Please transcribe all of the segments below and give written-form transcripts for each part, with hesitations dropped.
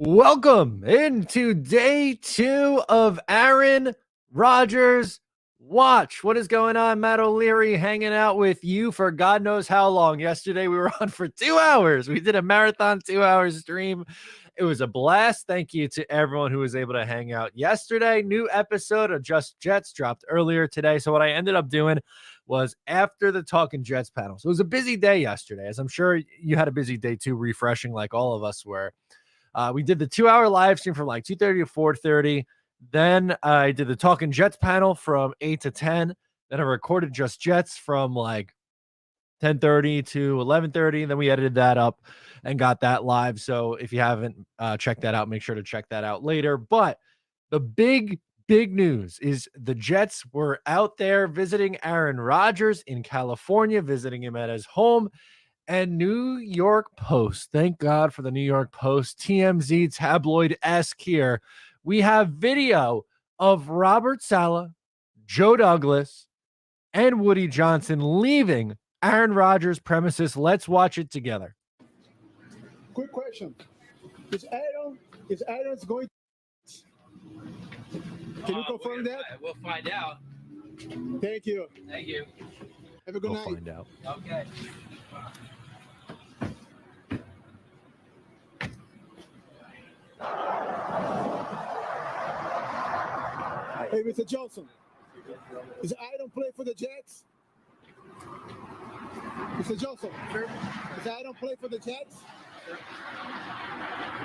Welcome into day 2 of Aaron Rodgers Watch. What is going on? Matt O'Leary hanging out with you for God knows how long. Yesterday we were on for 2 hours. We did a marathon 2-hour stream. It was a blast. Thank you to everyone who was able to hang out yesterday. New episode of Just Jets dropped earlier today. So what I ended up doing was after the Talking Jets panel. So it was a busy day yesterday, as I'm sure you had a busy day too, refreshing like all of us were. We did the 2-hour live stream from like 2:30 to 4:30. Then I did the Talking Jets panel from 8 to 10. Then I recorded Just Jets from like 10:30 to 11:30. Then we edited that up and got that live. So if you haven't checked that out, make sure to check that out later. But the big news is the Jets were out there visiting Aaron Rodgers in California, visiting him at his home. And New York Post, thank God for the New York Post, TMZ tabloid-esque here. We have video of Robert Saleh, Joe Douglas, and Woody Johnson leaving Aaron Rodgers' premises. Let's watch it together. Quick question. Is Aaron's going? Can you confirm that? We'll find out. Thank you. Thank you. Have a good night. We'll find out. Okay. Hey, Mr. Johnson. Is Aaron play for the Jets? Mr. Johnson. Sure. Is Aaron play for the Jets? Sure.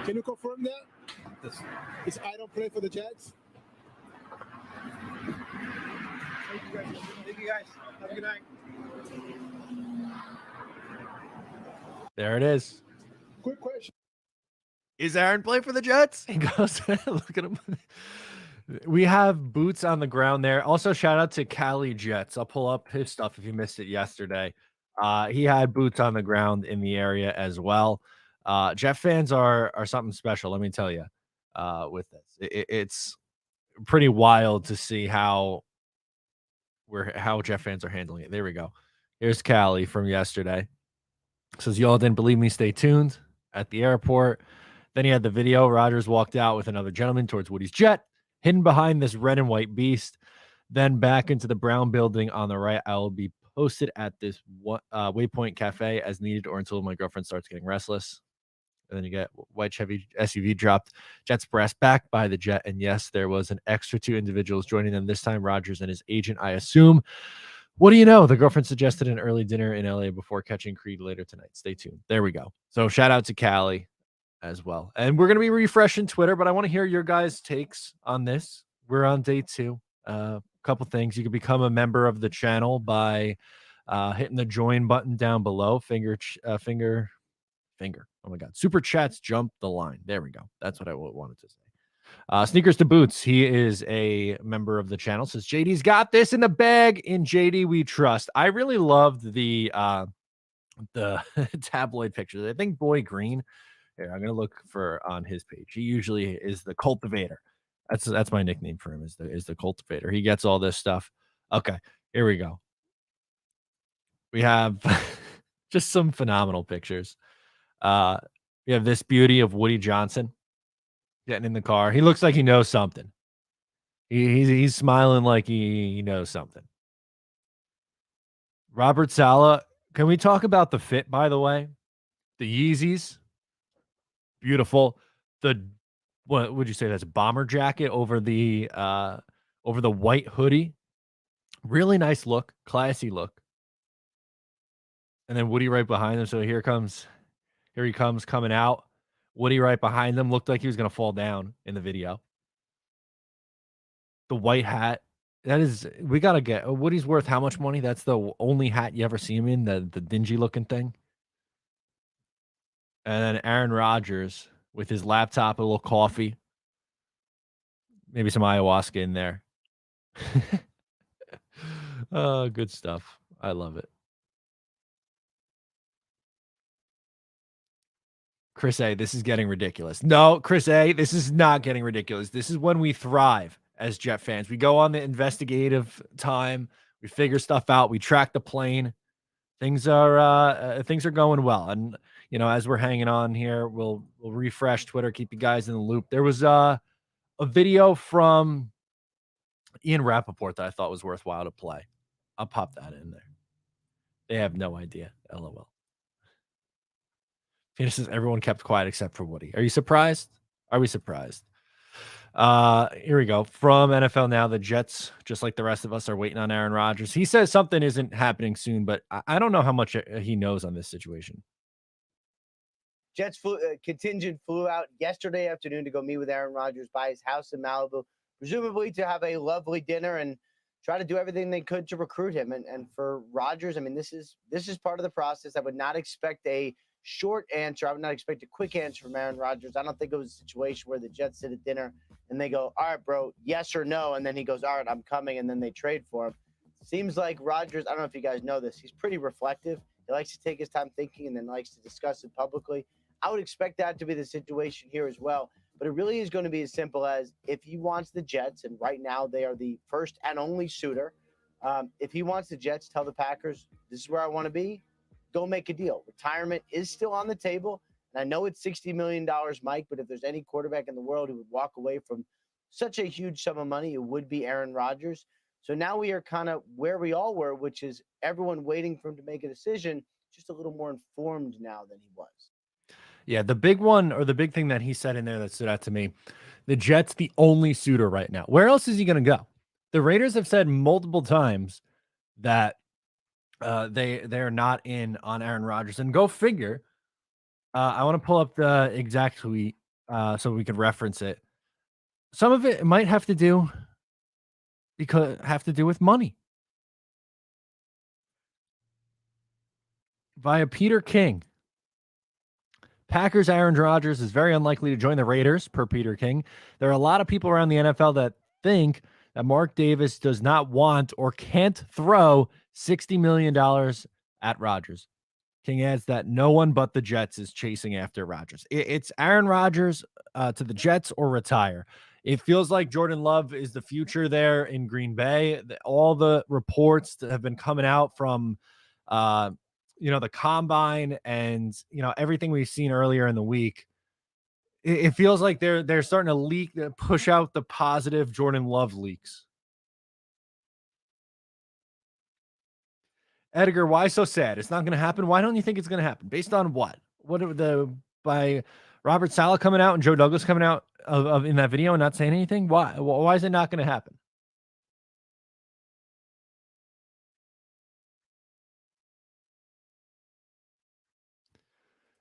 Can you confirm that? Yes. Is Aaron play for the Jets? Thank you guys. Have a good night. There it is. Quick question. Is Aaron play for the Jets? He goes, look at him. We have boots on the ground there. Also, shout out to Cali Jets. I'll pull up his stuff if you missed it yesterday. He had boots on the ground in the area as well. Jet fans are something special, let me tell you, with this. It's pretty wild to see how Jet fans are handling it. There we go. Here's Cali from yesterday. Says, y'all didn't believe me, stay tuned at the airport. Then he had the video. Rodgers walked out with another gentleman towards Woody's jet, hidden behind this red and white beast. Then back into the brown building on the right. I will be posted at this Waypoint Cafe as needed or until my girlfriend starts getting restless. And then you get white Chevy SUV dropped. Jets brass back by the jet. And yes, there was an extra 2 individuals joining them. This time, Rodgers and his agent, I assume. What do you know? The girlfriend suggested an early dinner in LA before catching Creed later tonight. Stay tuned. There we go. So shout out to Cali as well. And we're going to be refreshing Twitter, but I want to hear your guys' takes on this. We're on day 2. A couple things. You can become a member of the channel by hitting the join button down below. Finger. Oh my God. Super chats jump the line. There we go. That's what I wanted to say. Sneakers to Boots. He is a member of the channel. Says JD's got this in the bag. In JD we trust. I really loved the tabloid pictures. I think Boy Green. Here, I'm gonna look for on his page. He usually is the cultivator. That's my nickname for him. Is the cultivator. He gets all this stuff. Okay, here we go. We have just some phenomenal pictures. We have this beauty of Woody Johnson getting in the car. He looks like he knows something. He's smiling like he knows something. Robert Saleh. Can we talk about the fit, by the way? The Yeezys. Beautiful. What would you say? That's a bomber jacket over the white hoodie. Really nice look, classy look. And then Woody right behind him. So here he comes coming out. Woody right behind them. Looked like he was gonna fall down in the video. The white hat. We gotta get Woody's worth how much money? That's the only hat you ever see him in, the dingy looking thing. And then Aaron Rodgers with his laptop, a little coffee, maybe some ayahuasca in there. Oh, good stuff. I love it. Chris A, this is getting ridiculous. No, Chris A, this is not getting ridiculous. This is when we thrive as Jet fans. We go on the investigative time. We figure stuff out. We track the plane. Things are going well. And as we're hanging on here, we'll refresh Twitter, keep you guys in the loop. There was a video from Ian Rappaport that I thought was worthwhile to play. I'll pop that in there. They have no idea. LOL. Phoenix says everyone kept quiet except for Woody. Are you surprised? Are we surprised? Here we go. From NFL Now, the Jets, just like the rest of us, are waiting on Aaron Rodgers. He says something isn't happening soon, but I don't know how much he knows on this situation. Jets contingent flew out yesterday afternoon to go meet with Aaron Rodgers by his house in Malibu, presumably to have a lovely dinner and try to do everything they could to recruit him. And for Rodgers, I mean, this is part of the process. I would not expect a short answer. I would not expect a quick answer from Aaron Rodgers. I don't think it was a situation where the Jets sit at dinner and they go, all right, bro, yes or no. And then he goes, all right, I'm coming. And then they trade for him. Seems like Rodgers, I don't know if you guys know this, he's pretty reflective. He likes to take his time thinking and then likes to discuss it publicly. I would expect that to be the situation here as well. But it really is going to be as simple as if he wants the Jets, and right now they are the first and only suitor. If he wants the Jets, tell the Packers, this is where I want to be. Go make a deal. Retirement is still on the table. And I know it's $60 million, Mike, but if there's any quarterback in the world who would walk away from such a huge sum of money, it would be Aaron Rodgers. So now we are kind of where we all were, which is everyone waiting for him to make a decision, just a little more informed now than he was. Yeah, the big one, or the big thing that he said in there that stood out to me, the Jets, the only suitor right now. Where else is he going to go? The Raiders have said multiple times that they're not in on Aaron Rodgers. And go figure. I want to pull up the exact tweet so we could reference it. Some of it might have to do with money. Via Peter King. Packers' Aaron Rodgers is very unlikely to join the Raiders, per Peter King. There are a lot of people around the NFL that think that Mark Davis does not want or can't throw $60 million at Rodgers. King adds that no one but the Jets is chasing after Rodgers. It's Aaron Rodgers to the Jets or retire. It feels like Jordan Love is the future there in Green Bay. All the reports that have been coming out from the combine and everything we've seen earlier in the week, it feels like they're starting to push out the positive Jordan Love leaks. Edgar, why so sad? It's not going to happen. Why don't you think it's going to happen? Based on what? By Robert Saleh coming out and Joe Douglas coming out of in that video and not saying anything? Why is it not going to happen?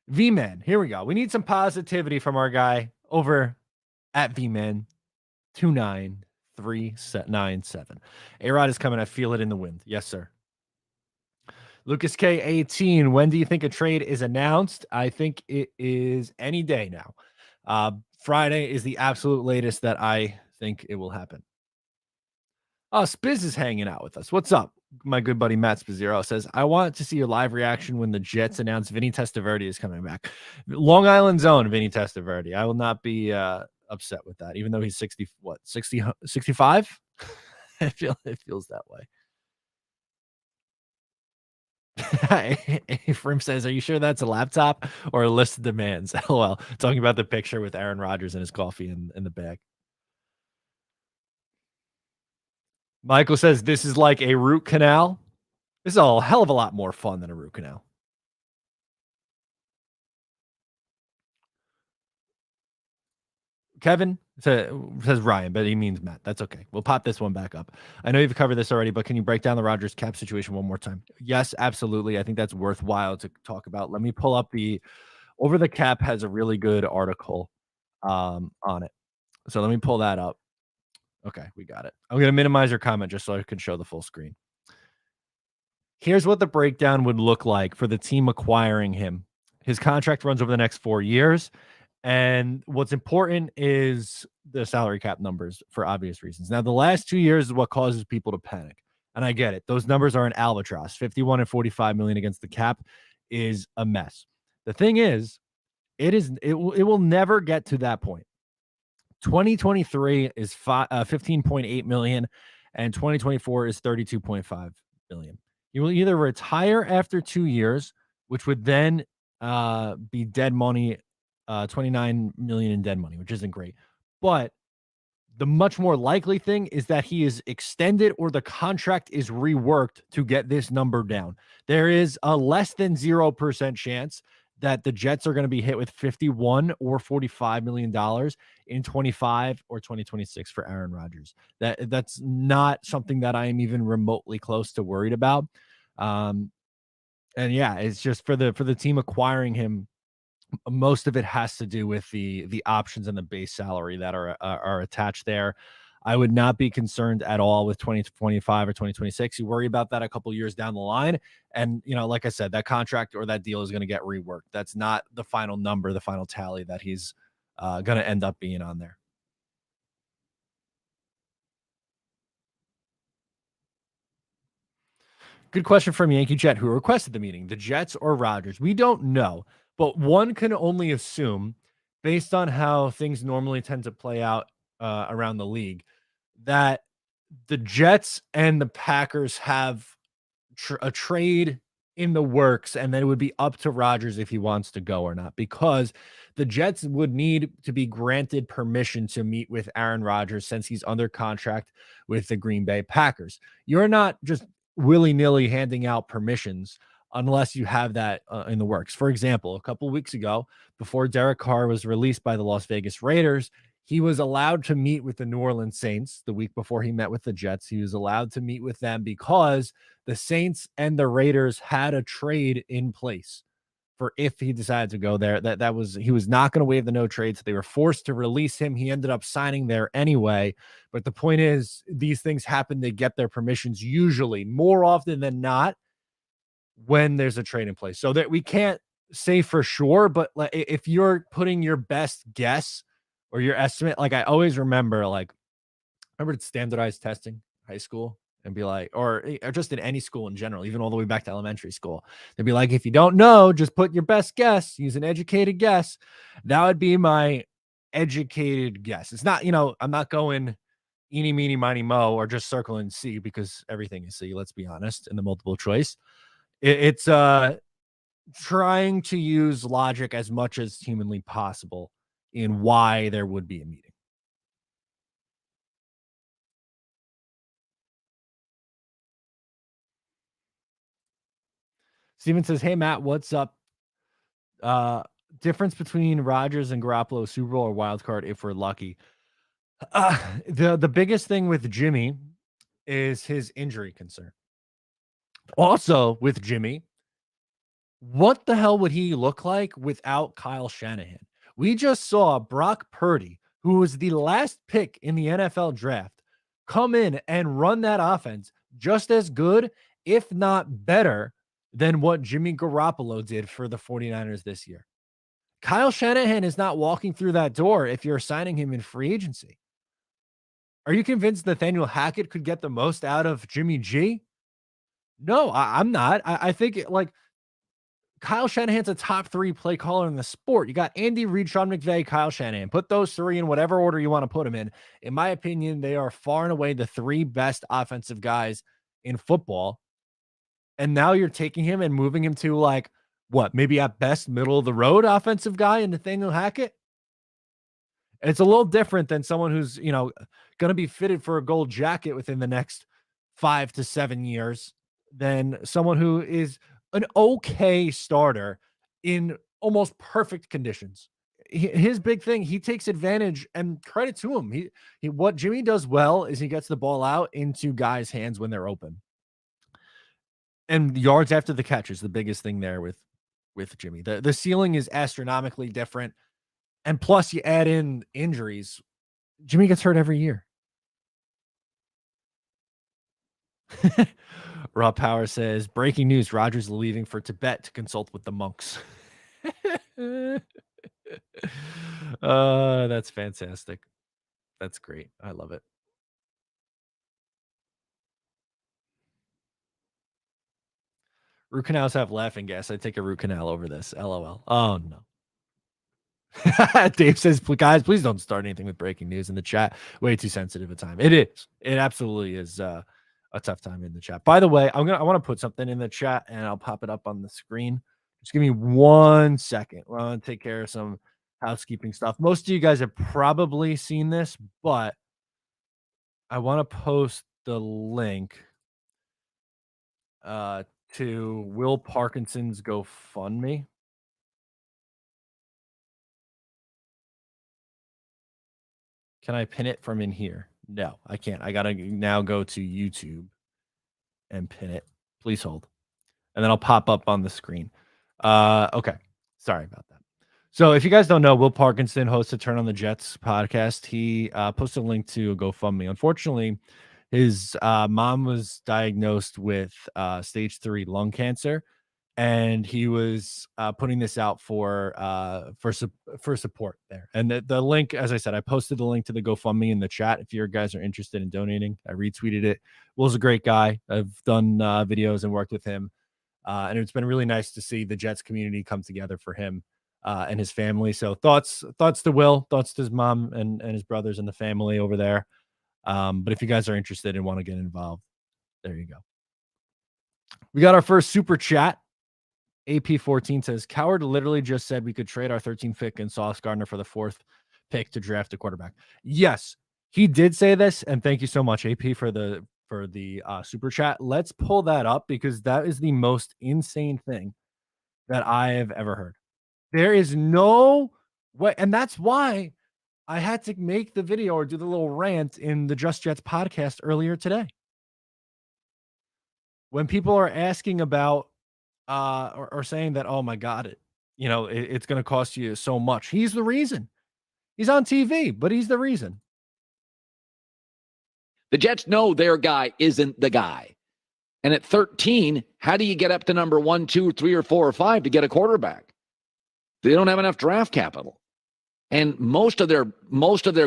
V-Man, here we go. We need some positivity from our guy over at V-Man 29397. A-Rod is coming. I feel it in the wind. Yes, sir. Lucas K18, when do you think a trade is announced? I think it is any day now. Friday is the absolute latest that I think it will happen. Oh, Spiz is hanging out with us. What's up? My good buddy Matt Spizzero says, I want to see your live reaction when the Jets announce Vinny Testaverde is coming back. Long Island's own Vinny Testaverde. I will not be upset with that, even though he's 65? It feels that way. Ephraim says, are you sure that's a laptop or a list of demands? LOL. Talking about the picture with Aaron Rodgers and his coffee in the bag. Michael says, this is like a root canal. This is a hell of a lot more fun than a root canal. Kevin says Ryan, but he means Matt. That's okay. We'll pop this one back up. I know you've covered this already, but can you break down the Rodgers cap situation one more time? Yes, absolutely. I think that's worthwhile to talk about. Let me pull up the Over the Cap has a really good article on it. So let me pull that up. Okay, we got it. I'm going to minimize your comment just so I can show the full screen. Here's what the breakdown would look like for the team acquiring him. His contract runs over the next 4 years. And what's important is the salary cap numbers for obvious reasons. Now, the last 2 years is what causes people to panic. And I get it. Those numbers are an albatross. 51 and 45 million against the cap is a mess. The thing is, it will never get to that point. 2023 is 15.8 million and 2024 is 32.5 million. You will either retire after 2 years, which would then be dead money, 29 million in dead money, which isn't great. But the much more likely thing is that he is extended or the contract is reworked to get this number down. There is a less than 0% chance that the Jets are going to be hit with 51 or $45 million in 25 or 2026 for Aaron Rodgers. That's not something that I am even remotely close to worried about. And yeah, it's just for the team acquiring him. Most of it has to do with the options and the base salary that are attached there. I would not be concerned at all with 2025 or 2026. You worry about that a couple years down the line. And, like I said, that contract or that deal is going to get reworked. That's not the final number, the final tally that he's going to end up being on there. Good question from Yankee Jet, who requested the meeting, the Jets or Rodgers. We don't know, but one can only assume, based on how things normally tend to play out around the league, that the Jets and the Packers have a trade in the works, and then it would be up to Rodgers if he wants to go or not, because the Jets would need to be granted permission to meet with Aaron Rodgers since he's under contract with the Green Bay Packers. You're not just willy-nilly handing out permissions unless you have that in the works. For example, a couple of weeks ago, before Derek Carr was released by the Las Vegas Raiders, he was allowed to meet with the New Orleans Saints the week before he met with the Jets. He was allowed to meet with them because the Saints and the Raiders had a trade in place for if he decided to go there. He was not going to waive the no trade, so they were forced to release him. He ended up signing there anyway. But the point is, these things happen to get their permissions usually, more often than not, when there's a trade in place. So that we can't say for sure, but if you're putting your best guess or your estimate, like I always remember standardized testing high school and be like, or just in any school in general, even all the way back to elementary school, they'd be like, if you don't know, just put your best guess, use an educated guess. That would be my educated guess. It's not, I'm not going eeny, meeny, miny, mo, or just circling C because everything is C, let's be honest, in the multiple choice. It's trying to use logic as much as humanly possible in why there would be a meeting. Steven says, hey, Matt, what's up? Difference between Rodgers and Garoppolo, Super Bowl or wild card if we're lucky. The biggest thing with Jimmy is his injury concern. Also with Jimmy, what the hell would he look like without Kyle Shanahan? We just saw Brock Purdy, who was the last pick in the NFL draft, come in and run that offense just as good, if not better, than what Jimmy Garoppolo did for the 49ers this year. Kyle Shanahan is not walking through that door if you're signing him in free agency. Are you convinced Nathaniel Hackett could get the most out of Jimmy G? No, I'm not. I think Kyle Shanahan's a top 3 play caller in the sport. You got Andy Reid, Sean McVay, Kyle Shanahan. Put those 3 in whatever order you want to put them in. In my opinion, they are far and away the 3 best offensive guys in football. And now you're taking him and moving him to maybe at best middle of the road offensive guy in Nathaniel Hackett. It's a little different than someone who's, going to be fitted for a gold jacket within the next 5 to 7 years than someone who is an okay starter in almost perfect conditions. His big thing, he takes advantage, and credit to him. He what Jimmy does well is he gets the ball out into guys' hands when they're open. And yards after the catch is the biggest thing there with Jimmy. The ceiling is astronomically different. And plus you add in injuries. Jimmy gets hurt every year. Rob Power says, breaking news, Rodgers leaving for Tibet to consult with the monks. That's fantastic. That's great. I love it. Root canals have laughing gas. I take a root canal over this. LOL. Oh, no. Dave says, guys, please don't start anything with breaking news in the chat. Way too sensitive a time. It is. It absolutely is a tough time in the chat. By the way, I want to put something in the chat and I'll pop it up on the screen Just give me 1 second. We're going to take care of some housekeeping stuff. Most of you guys have probably seen this, but I want to post the link to Will Parkinson's GoFundMe. Can I pin it from in here? No, I can't. I got to now go to YouTube and pin it. Please hold. And then I'll pop up on the screen. Okay. Sorry about that. So if you guys don't know, Will Parkinson hosts a Turn on the Jets podcast. He posted a link to a GoFundMe. Unfortunately, his mom was diagnosed with stage 3 lung cancer, and he was putting this out for support there. And the link, as I said, I posted the link to the GoFundMe in the chat. If you guys are interested in donating, I retweeted it. Will's a great guy. I've done videos and worked with him. And it's been really nice to see the Jets community come together for him and his family. So thoughts to Will, thoughts to his mom and his brothers and the family over there. But if you guys are interested and want to get involved, there you go. We got our first super chat. AP14 says, Coward literally just said we could trade our 13th pick and Sauce Gardner for the 4th pick to draft a quarterback. Yes, he did say this, and thank you so much, AP, for the super chat. Let's pull that up because that is the most insane thing that I have ever heard. There is no way, and that's why I had to make the video or do the little rant in the Just Jets podcast earlier today. When people are asking about or saying that, oh my God, it's going to cost you so much. He's the reason. He's on TV, but he's the reason. The Jets know their guy isn't the guy. And at 13, how do you get up to number 1, 2, 3, or 4, or 5 to get a quarterback? They don't have enough draft capital. And most of their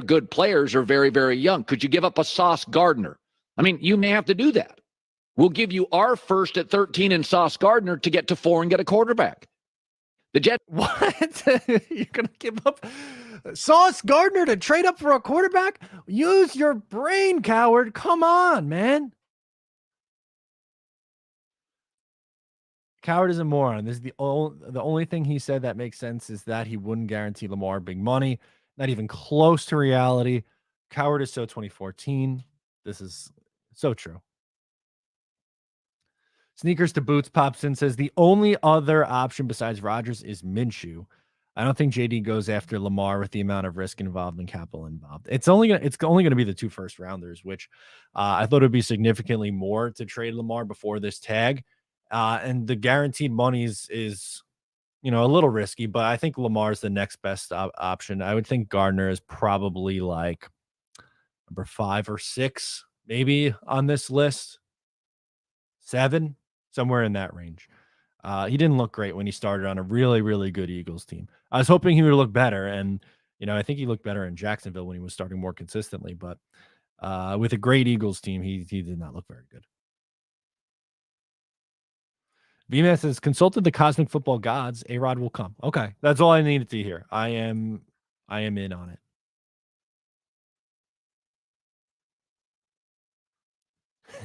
good players are very, very young. Could you give up a Sauce Gardner? I mean, you may have to do that. We'll give you our first at 13 in Sauce Gardner to get to 4 and get a quarterback. The Jets. What? You're going to give up Sauce Gardner to trade up for a quarterback? Use your brain, Coward. Come on, man. Coward is a moron. This is the only thing he said that makes sense is that he wouldn't guarantee Lamar big money. Not even close to reality. Coward is so 2014. This is so true. Sneakers to Boots pops in, says the only other option besides Rodgers is Minshew. I don't think JD goes after Lamar with the amount of risk involved and capital involved. It's only going to be the 2 first rounders, which I thought it would be significantly more to trade Lamar before this tag. And the guaranteed money is a little risky, but I think Lamar is the next best option. I would think Gardner is probably like number 5 or 6, maybe on this list. 7. Somewhere in that range. He didn't look great when he started on a really, really good Eagles team. I was hoping he would look better, and I think he looked better in Jacksonville when he was starting more consistently. But with a great Eagles team, he did not look very good. V-Man says, consulted the cosmic football gods. A-Rod will come. Okay, that's all I needed to hear. I am in on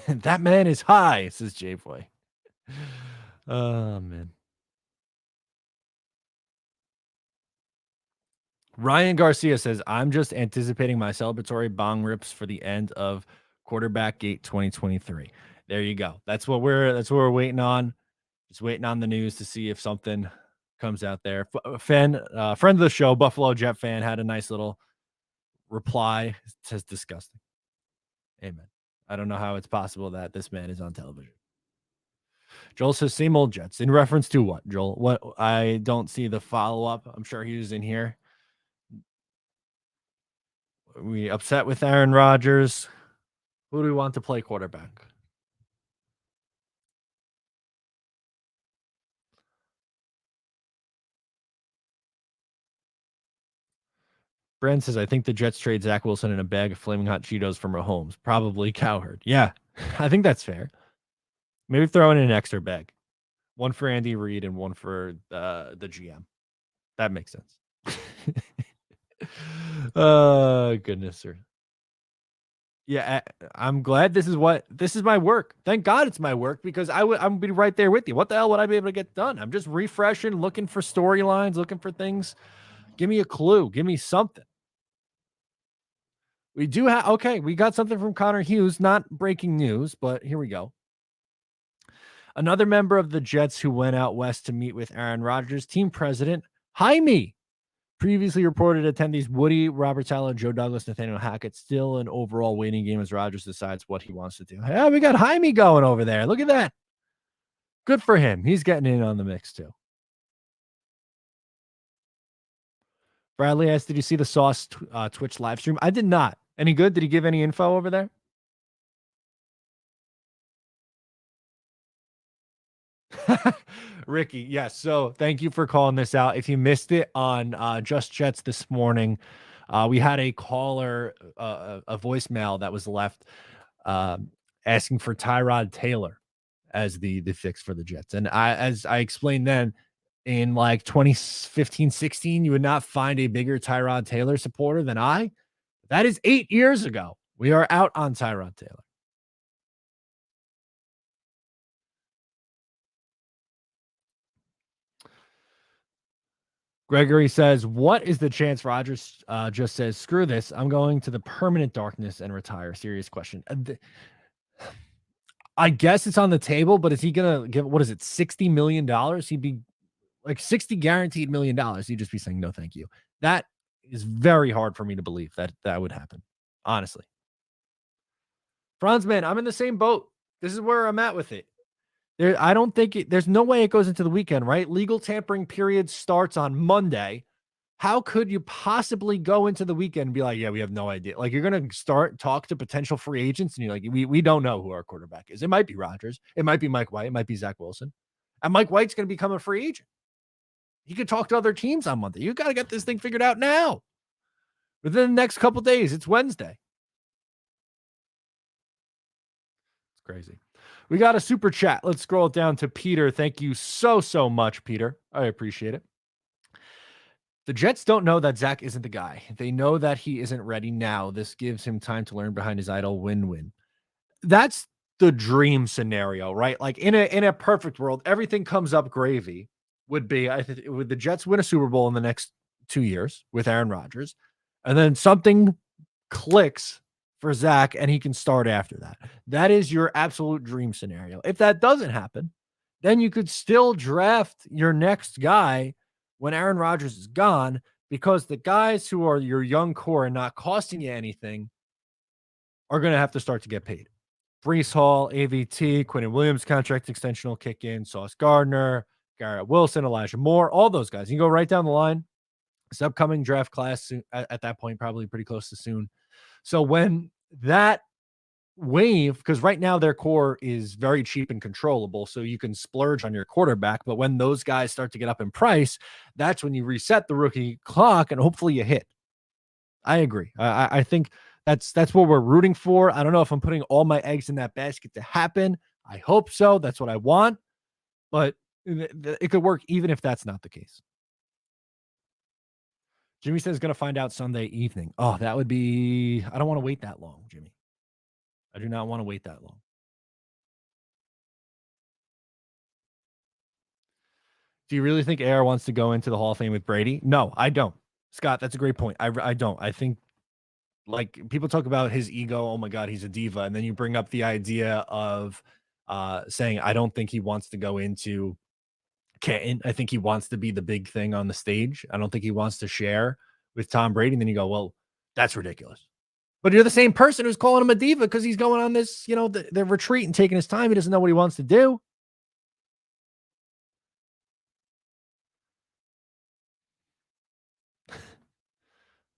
it. That man is high, says J-Boy. Oh, man. Ryan Garcia says, I'm just anticipating my celebratory bong rips for the end of Quarterback Gate 2023. There you go. That's what we're waiting on. Just waiting on the news to see if something comes out there. Friend of the show, Buffalo Jet fan, had a nice little reply. It says disgusting. Amen. I don't know how it's possible that this man is on television. Joel says, same old Jets. In reference to what, Joel? What? I don't see the follow-up. I'm sure he was in here. We upset with Aaron Rodgers. Who do we want to play quarterback? Brent says, I think the Jets trade Zach Wilson in a bag of Flaming Hot Cheetos from Mahomes. Probably Cowherd. Yeah, I think that's fair. Maybe throw in an extra bag. One for Andy Reid and one for the GM. That makes sense. Oh, goodness, sir. Yeah, I'm glad this is my work. Thank God it's my work because I'm be right there with you. What the hell would I be able to get done? I'm just refreshing, looking for storylines, looking for things. Give me a clue. Give me something. We do have we got something from Connor Hughes, not breaking news, but here we go. Another member of the Jets who went out west to meet with Aaron Rodgers, team president Jaime. Previously reported attendees Woody, Robert Saleh, Joe Douglas, Nathaniel Hackett. Still an overall waiting game as Rodgers decides what he wants to do. Yeah, we got Jaime going over there. Look at that. Good for him. He's getting in on the mix too. Bradley asked, did you see the Sauce Twitch live stream? I did not. Any good? Did he give any info over there? Ricky, yes. So thank you for calling this out. If you missed it on Just Jets this morning, we had a caller, a voicemail that was left asking for Tyrod Taylor as the fix for the Jets. And as I explained then, in like 2015, 16, you would not find a bigger Tyrod Taylor supporter than I. That is 8 years ago. We are out on Tyrod Taylor. Gregory says, what is the chance Rodgers just says, screw this, I'm going to the permanent darkness and retire? Serious question. I guess it's on the table, but is he going to give, what is it, $60 million? He'd be like 60 guaranteed $1 million. He'd just be saying, no, thank you. That is very hard for me to believe that would happen, honestly. Franz, man, I'm in the same boat. This is where I'm at with it. I don't think there's no way it goes into the weekend, right? Legal tampering period starts on Monday. How could you possibly go into the weekend and be like, yeah, we have no idea? Like, you're going to talk to potential free agents and you're like, we don't know who our quarterback is. It might be Rodgers. It might be Mike White. It might be Zach Wilson. And Mike White's going to become a free agent. He could talk to other teams on Monday. You got to get this thing figured out now. Within the next couple days, it's Wednesday. It's crazy. We got a super chat. Let's scroll it down to Peter. Thank you so much, Peter. I appreciate it. The Jets don't know that Zach isn't the guy. They know that he isn't ready now. This gives him time to learn behind his idol. Win-win. That's the dream scenario, right? Like in a perfect world, everything comes up gravy. Would be, I think, would the Jets win a Super Bowl in the next 2 years with Aaron Rodgers, and then something clicks for Zach and he can start after that. That is your absolute dream scenario. If that doesn't happen, then you could still draft your next guy when Aaron Rodgers is gone, because the guys who are your young core and not costing you anything are going to have to start to get paid. Breece Hall, AVT, Quinnen Williams contract extension will kick in, Sauce Gardner, Garrett Wilson, Elijah Moore, all those guys. You can go right down the line. This upcoming draft class soon, at that point, probably pretty close to soon. So when that wave, because right now their core is very cheap and controllable, so you can splurge on your quarterback. But when those guys start to get up in price, that's when you reset the rookie clock and hopefully you hit. I agree. I think that's what we're rooting for. I don't know if I'm putting all my eggs in that basket to happen. I hope so. That's what I want. But it could work even if that's not the case. Jimmy says going to find out Sunday evening. Oh, that would be, I don't want to wait that long, Jimmy. I do not want to wait that long. Do you really think AR wants to go into the Hall of Fame with Brady? No, I don't. Scott, that's a great point. I don't. I think, like, people talk about his ego. Oh my God, he's a diva. And then you bring up the idea of saying, I don't think he wants to go into Canton. I think he wants to be the big thing on the stage. I don't think he wants to share with Tom Brady. And then you go, well, that's ridiculous. But you're the same person who's calling him a diva because he's going on this, the retreat and taking his time. He doesn't know what he wants to do.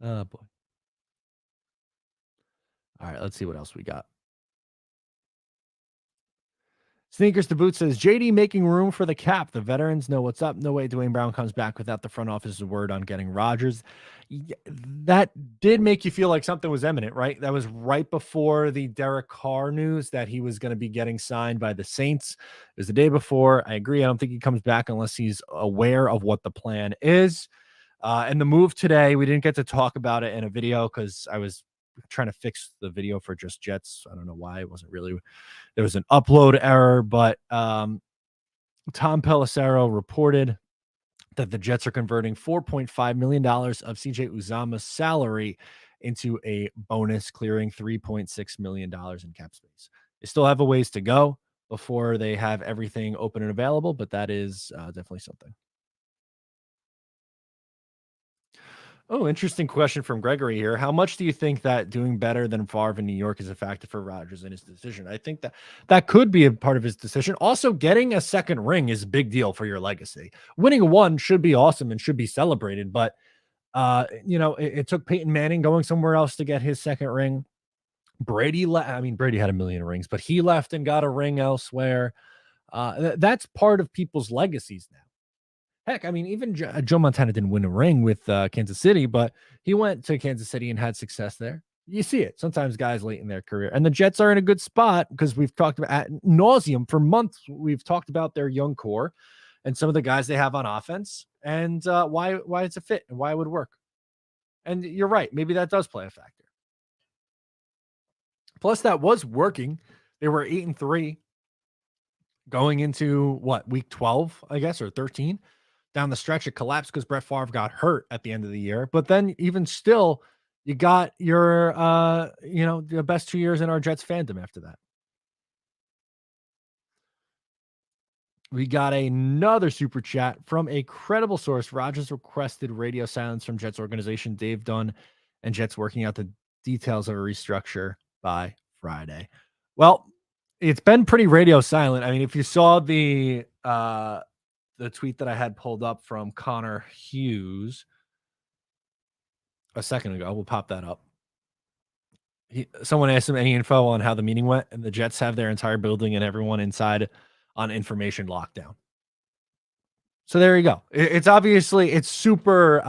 Oh, boy. All right, let's see what else we got. Sneakers to Boot says, JD making room for the cap. The veterans know what's up. No way Dwayne Brown comes back without the front office's word on getting Rodgers. That did make you feel like something was imminent, right? That was right before the Derek Carr news that he was going to be getting signed by the Saints. It was the day before. I agree. I don't think he comes back unless he's aware of what the plan is. And the move today, we didn't get to talk about it in a video because I was trying to fix the video for just Jets. I don't know why it wasn't really. There was an upload error, but Tom Pelissero reported that the Jets are converting $4.5 million of CJ Uzama's salary into a bonus, clearing $3.6 million in cap space. They still have a ways to go before they have everything open and available, but that is definitely something. Oh, interesting question from Gregory here. How much do you think that doing better than Favre in New York is a factor for Rodgers in his decision? I think that could be a part of his decision. Also, getting a second ring is a big deal for your legacy. Winning one should be awesome and should be celebrated, but it took Peyton Manning going somewhere else to get his second ring. Brady Brady had a million rings, but he left and got a ring elsewhere. That's part of people's legacies now. Heck, even Joe Montana didn't win a ring with Kansas City, but he went to Kansas City and had success there. You see it sometimes, guys late in their career, and the Jets are in a good spot because we've talked about ad nauseum for months. We've talked about their young core and some of the guys they have on offense, and why it's a fit and why it would work. And you're right, maybe that does play a factor. Plus, that was working. They were 8-3 going into week 12, I guess, or 13. Down the stretch, it collapsed because Brett Favre got hurt at the end of the year. But then even still, you got your, the best 2 years in our Jets fandom after that. We got another super chat from a credible source. Rodgers requested radio silence from Jets organization Dave Dunn and Jets working out the details of a restructure by Friday. Well, it's been pretty radio silent. If you saw the tweet that I had pulled up from Connor Hughes a second ago, we'll pop that up. Someone asked him any info on how the meeting went, and the Jets have their entire building and everyone inside on information lockdown. So there you go. It's obviously, it's super,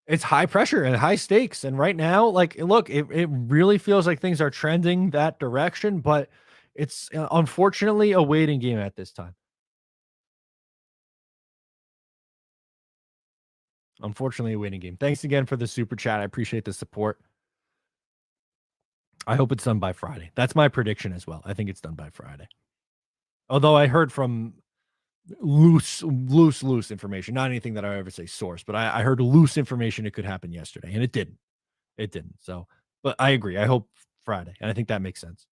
it's high pressure and high stakes. And right now, look, it really feels like things are trending that direction, but it's unfortunately a waiting game at this time. Unfortunately, a waiting game. Thanks again for the super chat. I appreciate the support. I hope it's done by Friday. That's my prediction as well. I think it's done by Friday. Although I heard from loose information, not anything that I ever say source, but I heard loose information it could happen yesterday, and it didn't. It didn't. So, but I agree. I hope Friday, and I think that makes sense.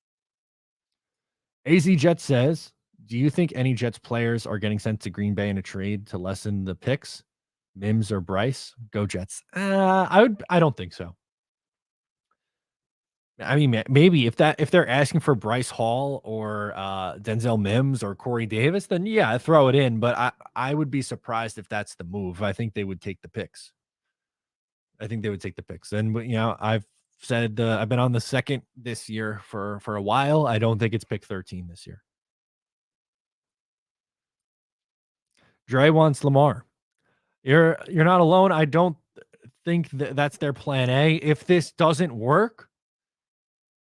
AZ Jet says, do you think any Jets players are getting sent to Green Bay in a trade to lessen the picks? Mims or Bryce? Go Jets. I don't think so. Maybe if they're asking for Bryce Hall or Denzel Mims or Corey Davis, then yeah, throw it in. But I would be surprised if that's the move. I think they would take the picks. And I've said I've been on the second this year for a while. I don't think it's pick 13 this year. Dre wants Lamar. You're not alone. I don't think that's their plan A. If this doesn't work,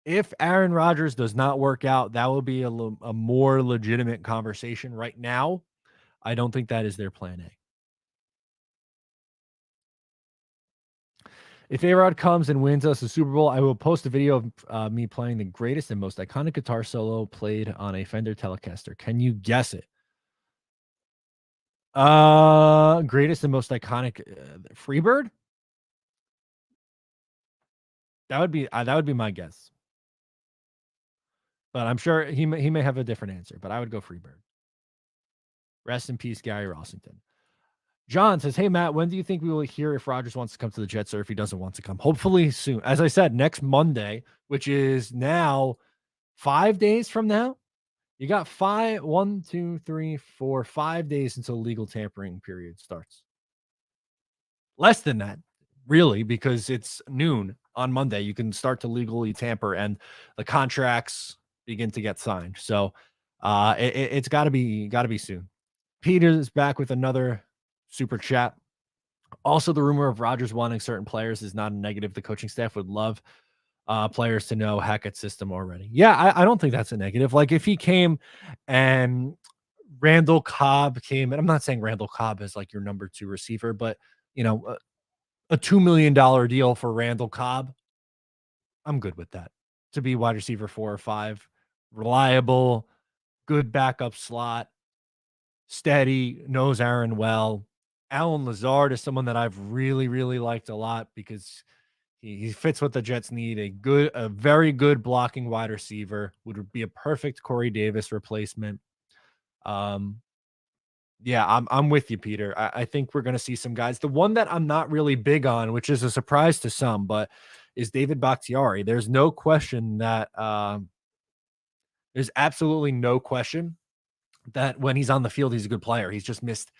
if Aaron Rodgers does not work out, that will be a more legitimate conversation. Right now, I don't think that is their plan A. If A-Rod comes and wins us a Super Bowl, I will post a video of me playing the greatest and most iconic guitar solo played on a Fender Telecaster. Can you guess it? Greatest and most iconic Freebird? That would be my guess. But I'm sure he may have a different answer, but I would go Freebird. Rest in peace, Gary Rossington. John says, hey, Matt, when do you think we will hear if Rodgers wants to come to the Jets or if he doesn't want to come? Hopefully soon. As I said, next Monday, which is now 5 days from now. You got 5 days until the legal tampering period starts. Less than that, really, because it's noon on Monday. You can start to legally tamper and the contracts begin to get signed. So it's got to be soon. Peter is back with another super chat. Also, the rumor of Rodgers wanting certain players is not a negative. The coaching staff would love players to know Hackett's system already. Yeah, I don't think that's a negative. Like if he came and Randall Cobb came, and I'm not saying Randall Cobb is like your number 2 receiver, but a $2 million deal for Randall Cobb, I'm good with that. To be wide receiver 4 or 5, reliable, good backup slot, steady, knows Aaron well. Alan Lazard is someone that I've really, really liked a lot because he fits what the Jets need. A very good blocking wide receiver, would be a perfect Corey Davis replacement. Yeah, I'm with you, Peter. I think we're going to see some guys. The one that I'm not really big on, which is a surprise to some, but is David Bakhtiari. There's no question that there's absolutely no question that when he's on the field, he's a good player. He's just missed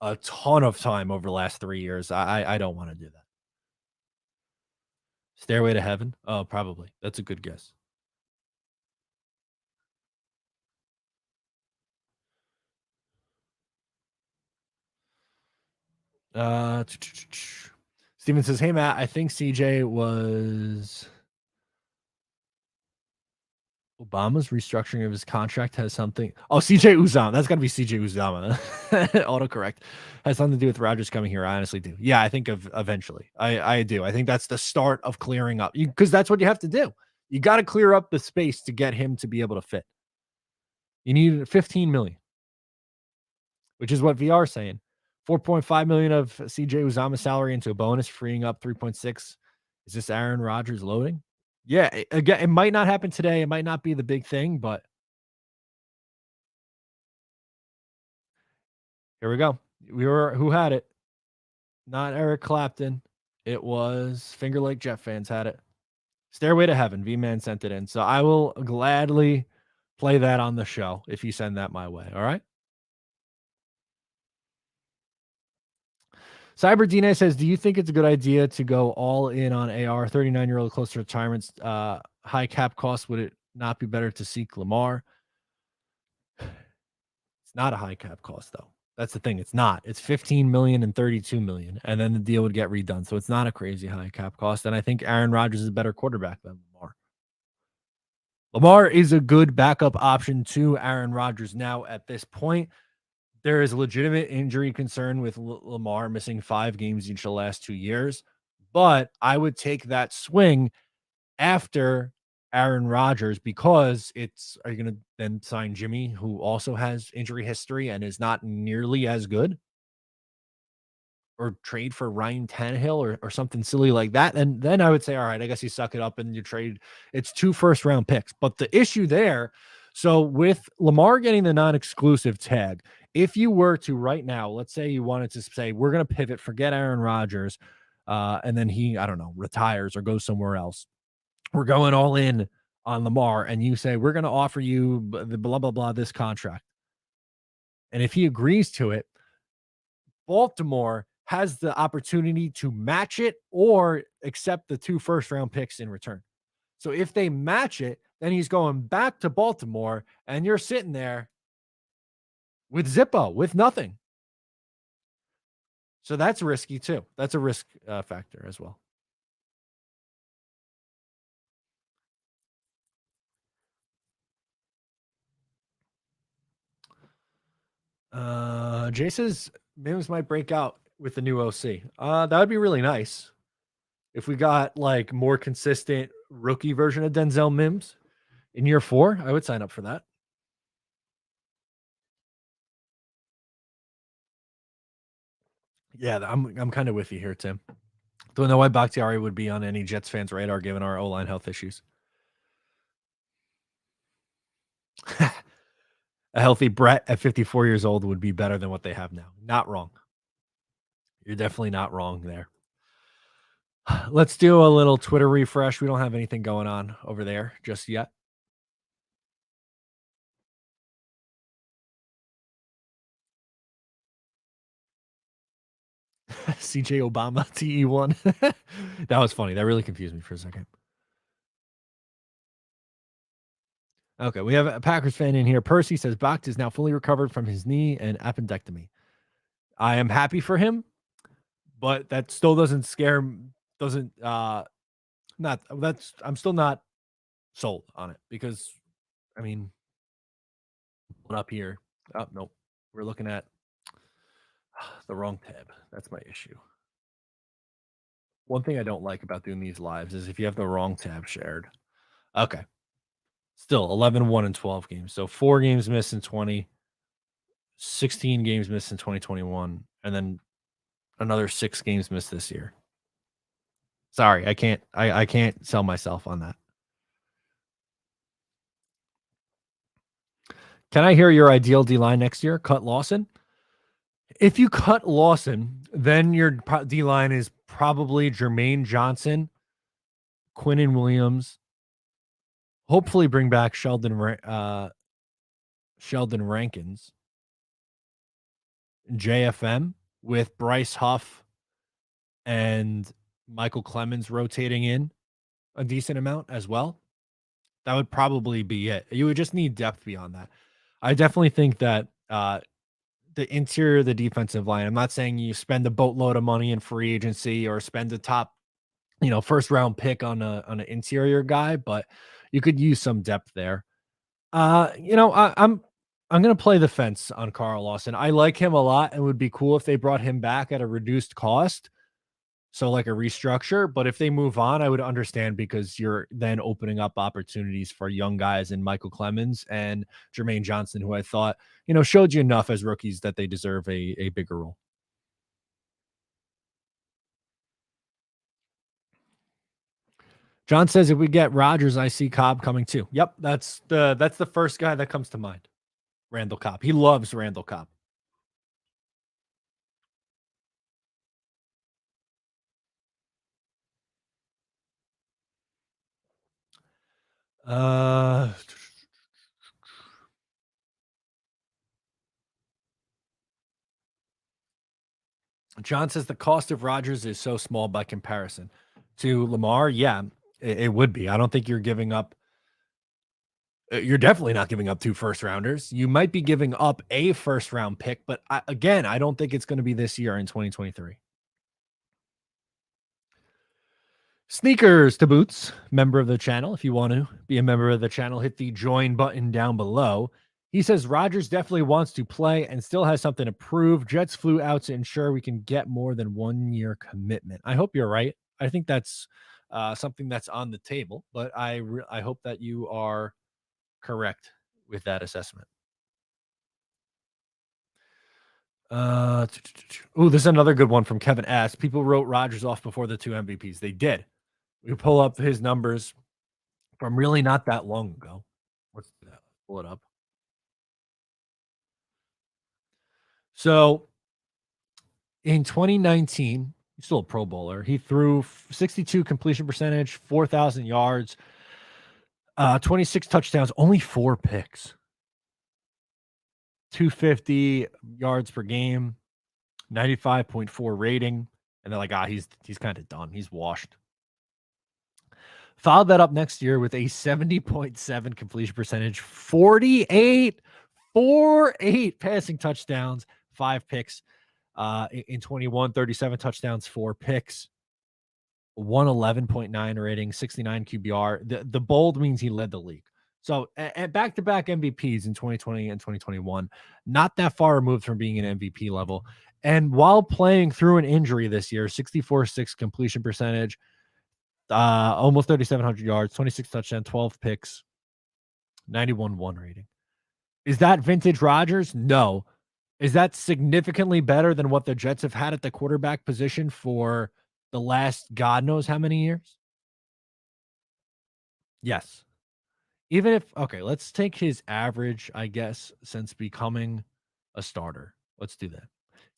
a ton of time over the last 3 years. I don't want to do that. Stairway to Heaven? Oh, probably. That's a good guess. Steven says, "Hey Matt, I think CJ was Obama's restructuring of his contract has something. Oh, CJ Uzama. That's got to be CJ Uzama. Autocorrect has something to do with Rodgers coming here. I honestly do. Yeah, I think of eventually. I do. I think that's the start of clearing up because that's what you have to do. You got to clear up the space to get him to be able to fit. You need 15 million, which is what VR is saying. 4.5 million of CJ Uzama's salary into a bonus, freeing up 3.6. Is this Aaron Rodgers loading? Yeah, again, it might not happen today. It might not be the big thing, but here we go. Who had it? Not Eric Clapton. It was Finger Lake Jet fans had it. Stairway to Heaven. V-Man sent it in. So I will gladly play that on the show if you send that my way. All right. Cyber DNA says, do you think it's a good idea to go all in on AR? 39-year-old close to retirement, high cap cost. Would it not be better to seek Lamar? It's not a high cap cost, though. That's the thing. It's not. It's 15 million and 32 million, and then the deal would get redone. So it's not a crazy high cap cost. And I think Aaron Rodgers is a better quarterback than Lamar. Lamar is a good backup option to Aaron Rodgers now at this point. There is a legitimate injury concern with Lamar missing 5 games each of the last 2 years, but I would take that swing after Aaron Rodgers because are you going to then sign Jimmy, who also has injury history and is not nearly as good? Or trade for Ryan Tannehill or something silly like that? And then I would say, all right, I guess you suck it up and you trade. It's 2 first-round picks. But the issue there, so with Lamar getting the non-exclusive tag, if you were to right now, let's say you wanted to say, we're going to pivot, forget Aaron Rodgers, and then he, I don't know, retires or goes somewhere else. We're going all in on Lamar, and you say, we're going to offer you the blah, blah, blah, this contract. And if he agrees to it, Baltimore has the opportunity to match it or accept the 2 first-round picks in return. So if they match it, then he's going back to Baltimore, and you're sitting there with Zippo, with nothing. So that's risky too. That's a risk factor as well. Jay says Mims might break out with the new OC. That would be really nice if we got like more consistent rookie version of Denzel Mims in year 4. I would sign up for that. Yeah, I'm kind of with you here, Tim. Don't know why Bakhtiari would be on any Jets fans' radar given our O-line health issues. A healthy Brett at 54 years old would be better than what they have now. Not wrong. You're definitely not wrong there. Let's do a little Twitter refresh. We don't have anything going on over there just yet. CJ Obama, TE1. That was funny. That really confused me for a second. Okay, we have a Packers fan in here. Percy says Bacht is now fully recovered from his knee and appendectomy. I am happy for him, but that still doesn't scare. Doesn't not that's. I'm still not sold on it because, I mean, up here. Oh no, we're looking at the wrong tab. That's my issue. One thing I don't like about doing these lives is if you have the wrong tab shared. Okay. Still 11, 1, and 12 games. So 4 games missed in 20, 16 games missed in 2021, and then another 6 games missed this year. Sorry, I can't sell myself on that. Can I hear your ideal D-line next year? Cut Lawson? If you cut Lawson, then your D-line is probably Jermaine Johnson, Quinnen Williams. Hopefully bring back Sheldon Rankins. JFM with Bryce Huff and Michael Clemens rotating in a decent amount as well. That would probably be it. You would just need depth beyond that. I definitely think that the interior of the defensive line, I'm not saying you spend a boatload of money in free agency or spend a top, first round pick on an interior guy, but you could use some depth there. I'm going to play the fence on Carl Lawson. I like him a lot and would be cool if they brought him back at a reduced cost. So like a restructure, but if they move on, I would understand because you're then opening up opportunities for young guys in Michael Clemens and Jermaine Johnson, who I thought, showed you enough as rookies that they deserve a bigger role. John says if we get Rodgers, I see Cobb coming too. Yep, that's the first guy that comes to mind. Randall Cobb. He loves Randall Cobb. John says the cost of Rodgers is so small by comparison to Lamar. Yeah, it would be. I don't think you're giving up. You're definitely not giving up 2 first rounders. You might be giving up a first round pick, but I don't think it's going to be this year in 2023. Sneakers to Boots, member of the channel. If you want to be a member of the channel, hit the join button down below. He says Rodgers definitely wants to play and still has something to prove. Jets flew out to ensure we can get more than 1 year commitment. I hope you're right. I think that's something that's on the table, but I hope that you are correct with that assessment. This is another good one from Kevin S. People wrote Rodgers off before the 2 MVPs. They did. We pull up his numbers from really not that long ago. Let's pull it up. So in 2019, he's still a Pro Bowler. He threw 62 completion percentage, 4,000 yards, 26 touchdowns, only 4 picks, 250 yards per game, 95.4 rating. And they're like, he's kind of done. He's washed. Followed that up next year with a 70.7 completion percentage, 48 passing touchdowns, 5 picks. In 21, 37 touchdowns, 4 picks, 111.9 rating, 69 QBR. The bold means he led the league. So at back-to-back MVPs in 2020 and 2021, not that far removed from being an MVP level. And while playing through an injury this year, 64.6 completion percentage, almost 3,700 yards, 26 touchdowns, 12 picks, 91.1 rating. Is that vintage Rodgers? No. Is that significantly better than what the Jets have had at the quarterback position for the last God knows how many years? Yes. Even if, let's take his average, I guess, since becoming a starter. Let's do that.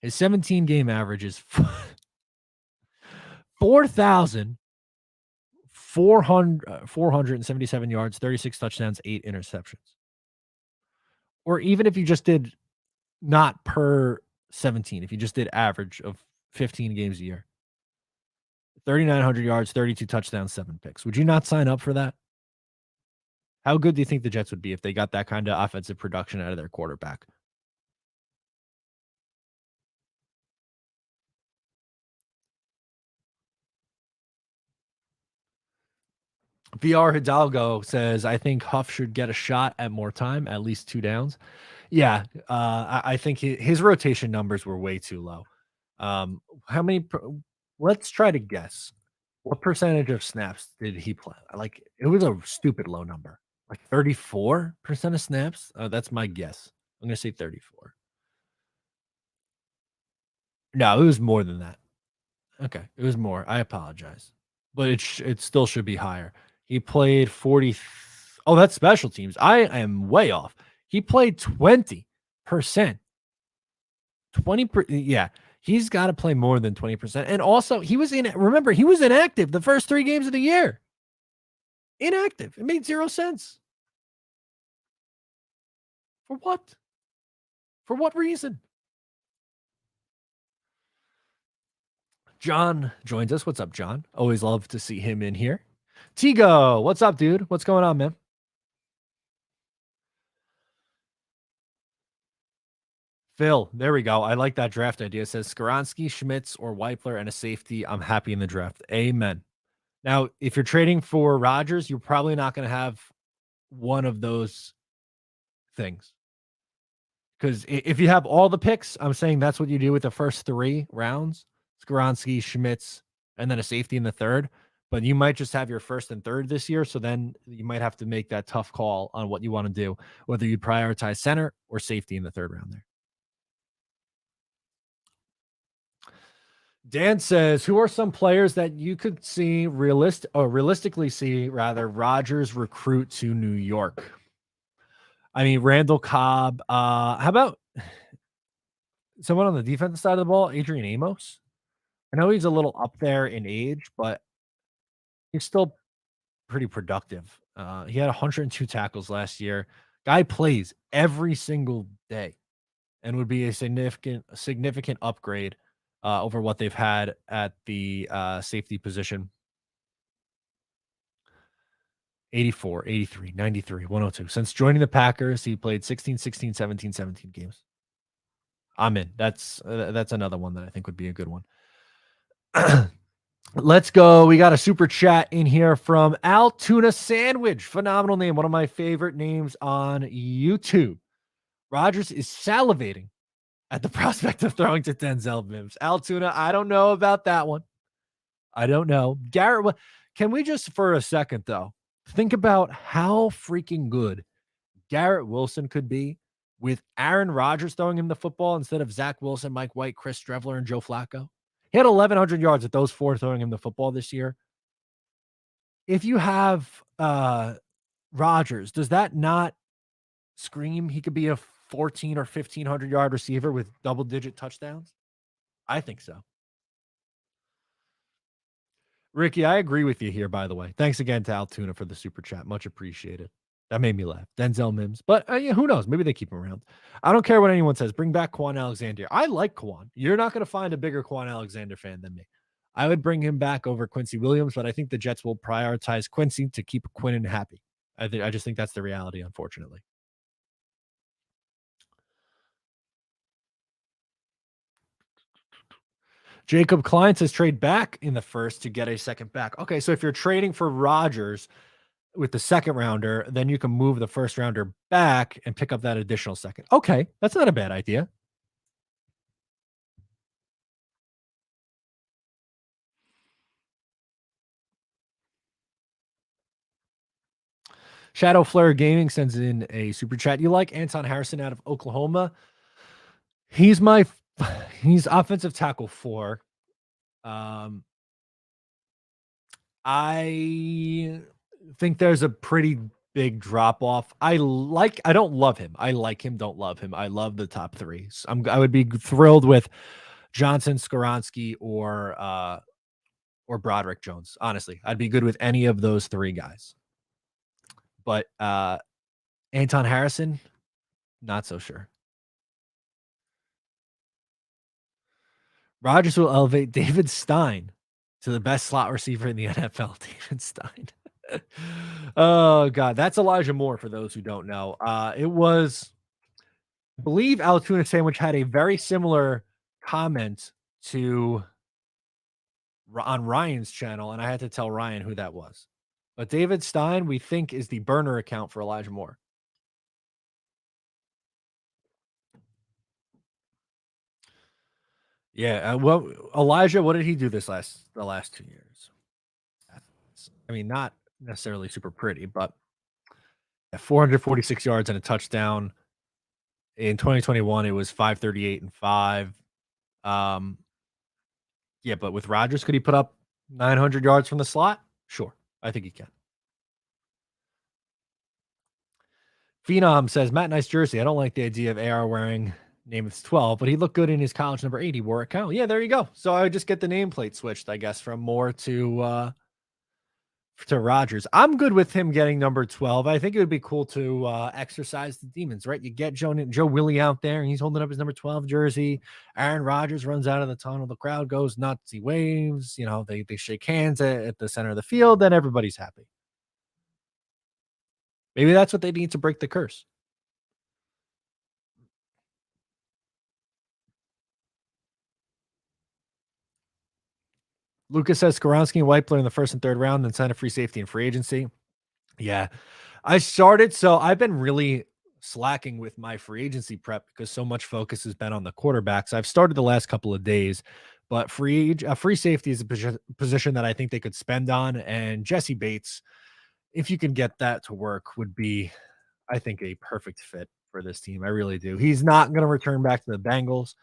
His 17-game average is 477 yards, 36 touchdowns, 8 interceptions. Or even if you just did not per 17, if you just did average of 15 games a year, 3,900 yards, 32 touchdowns, 7 picks. Would you not sign up for that? How good do you think the Jets would be if they got that kind of offensive production out of their quarterback? VR Hidalgo says, I think Huff should get a shot at more time, at least 2 downs. Yeah, I think his rotation numbers were way too low. How many? Let's try to guess. What percentage of snaps did he play? Like, it was a stupid low number. Like 34% of snaps? That's my guess. I'm going to say 34. No, it was more than that. Okay, it was more. I apologize. But it still should be higher. He played 40. Oh, that's special teams. I am way off. He played 20%. 20%. Yeah. He's got to play more than 20%. And also, he was inactive the first 3 games of the year. Inactive. It made 0 sense. For what? For what reason? John joins us. What's up, John? Always love to see him in here. Tigo, what's up, dude? What's going on, man? Phil, there we go. I like that draft idea. It says Skaronski, Schmitz, or Weipler and a safety. I'm happy in the draft. Amen. Now, if you're trading for Rodgers, you're probably not going to have one of those things. Because if you have all the picks, I'm saying that's what you do with the first 3 rounds. Skaronski, Schmitz, and then a safety in the third. But you might just have your first and third this year. So then you might have to make that tough call on what you want to do, whether you prioritize center or safety in the third round there. Dan says, who are some players that you could see realistically see Rodgers recruit to New York? I mean, Randall Cobb. How about someone on the defensive side of the ball? Adrian Amos. I know he's a little up there in age, but he's still pretty productive. He had 102 tackles last year. Guy plays every single day and would be a significant upgrade over what they've had at the safety position. 84, 83, 93, 102. Since joining the Packers, he played 16, 16, 17, 17 games. I'm in. That's another one that I think would be a good one. Let's go. We got a super chat in here from Al Tuna Sandwich. Phenomenal name. One of my favorite names on YouTube. Rodgers is salivating at the prospect of throwing to Denzel Mims. Al Tuna, I don't know about that one. I don't know. Garrett, can we just for a second, though, think about how freaking good Garrett Wilson could be with Aaron Rodgers throwing him the football instead of Zach Wilson, Mike White, Chris Strevler, and Joe Flacco? He had 1,100 yards with those 4 throwing him the football this year. If you have Rodgers, does that not scream he could be a 1,400 or 1,500 yard receiver with double-digit touchdowns? I think so. Ricky, I agree with you here, by the way. Thanks again to Altoona for the super chat. Much appreciated. That made me laugh. Denzel Mims. But yeah, who knows? Maybe they keep him around. I don't care what anyone says. Bring back Quan Alexander. I like Quan. You're not going to find a bigger Quan Alexander fan than me. I would bring him back over Quincy Williams, but I think the Jets will prioritize Quincy to keep Quinnen happy. I just think that's the reality, unfortunately. Jacob Klein says trade back in the first to get a second back. Okay, so if you're trading for Rodgers with the second rounder, then you can move the first rounder back and pick up that additional second. Okay, that's not a bad idea. Shadow Flare Gaming sends in a super chat. You like Anton Harrison out of Oklahoma? He's offensive tackle 4. I think there's a pretty big drop off. I don't love him. I like him, don't love him. I love the top 3. So I would be thrilled with Johnson, Skaronski, or Broderick Jones. Honestly, I'd be good with any of those 3 guys. But Anton Harrison, not so sure. Rodgers will elevate David Stein to the best slot receiver in the NFL. David Stein. Oh, God. That's Elijah Moore, for those who don't know. It was, I believe, Altuna Sandwich had a very similar comment on Ryan's channel, and I had to tell Ryan who that was. But David Stein, we think, is the burner account for Elijah Moore. Yeah, well, Elijah, what did he do the last 2 years? stats. I mean, not necessarily super pretty, but 446 yards and a touchdown. In 2021, it was 538 and 5. Yeah, but with Rodgers, could he put up 900 yards from the slot? Sure. I think he can. Phenom says, Matt, nice jersey. I don't like the idea of AR wearing Namath's 12, but he looked good in his college number 8. He wore it count. Yeah, there you go. So I would just get the nameplate switched, I guess, from Moore to Rodgers. I'm good with him getting number 12. I think it would be cool to exercise the demons, right? You get Joe Willie out there, and he's holding up his number 12 jersey. Aaron Rodgers runs out of the tunnel. The crowd goes nuts. He waves. You know, they shake hands at the center of the field. Then everybody's happy. Maybe that's what they need to break the curse. Lucas says Skoronski and White in the first and third round, then sign a free safety and free agency. Yeah. I've been really slacking with my free agency prep because so much focus has been on the quarterbacks. I've started the last couple of days, but free safety is a position that I think they could spend on. And Jesse Bates, if you can get that to work, would be, I think, a perfect fit for this team. I really do. He's not going to return back to the Bengals.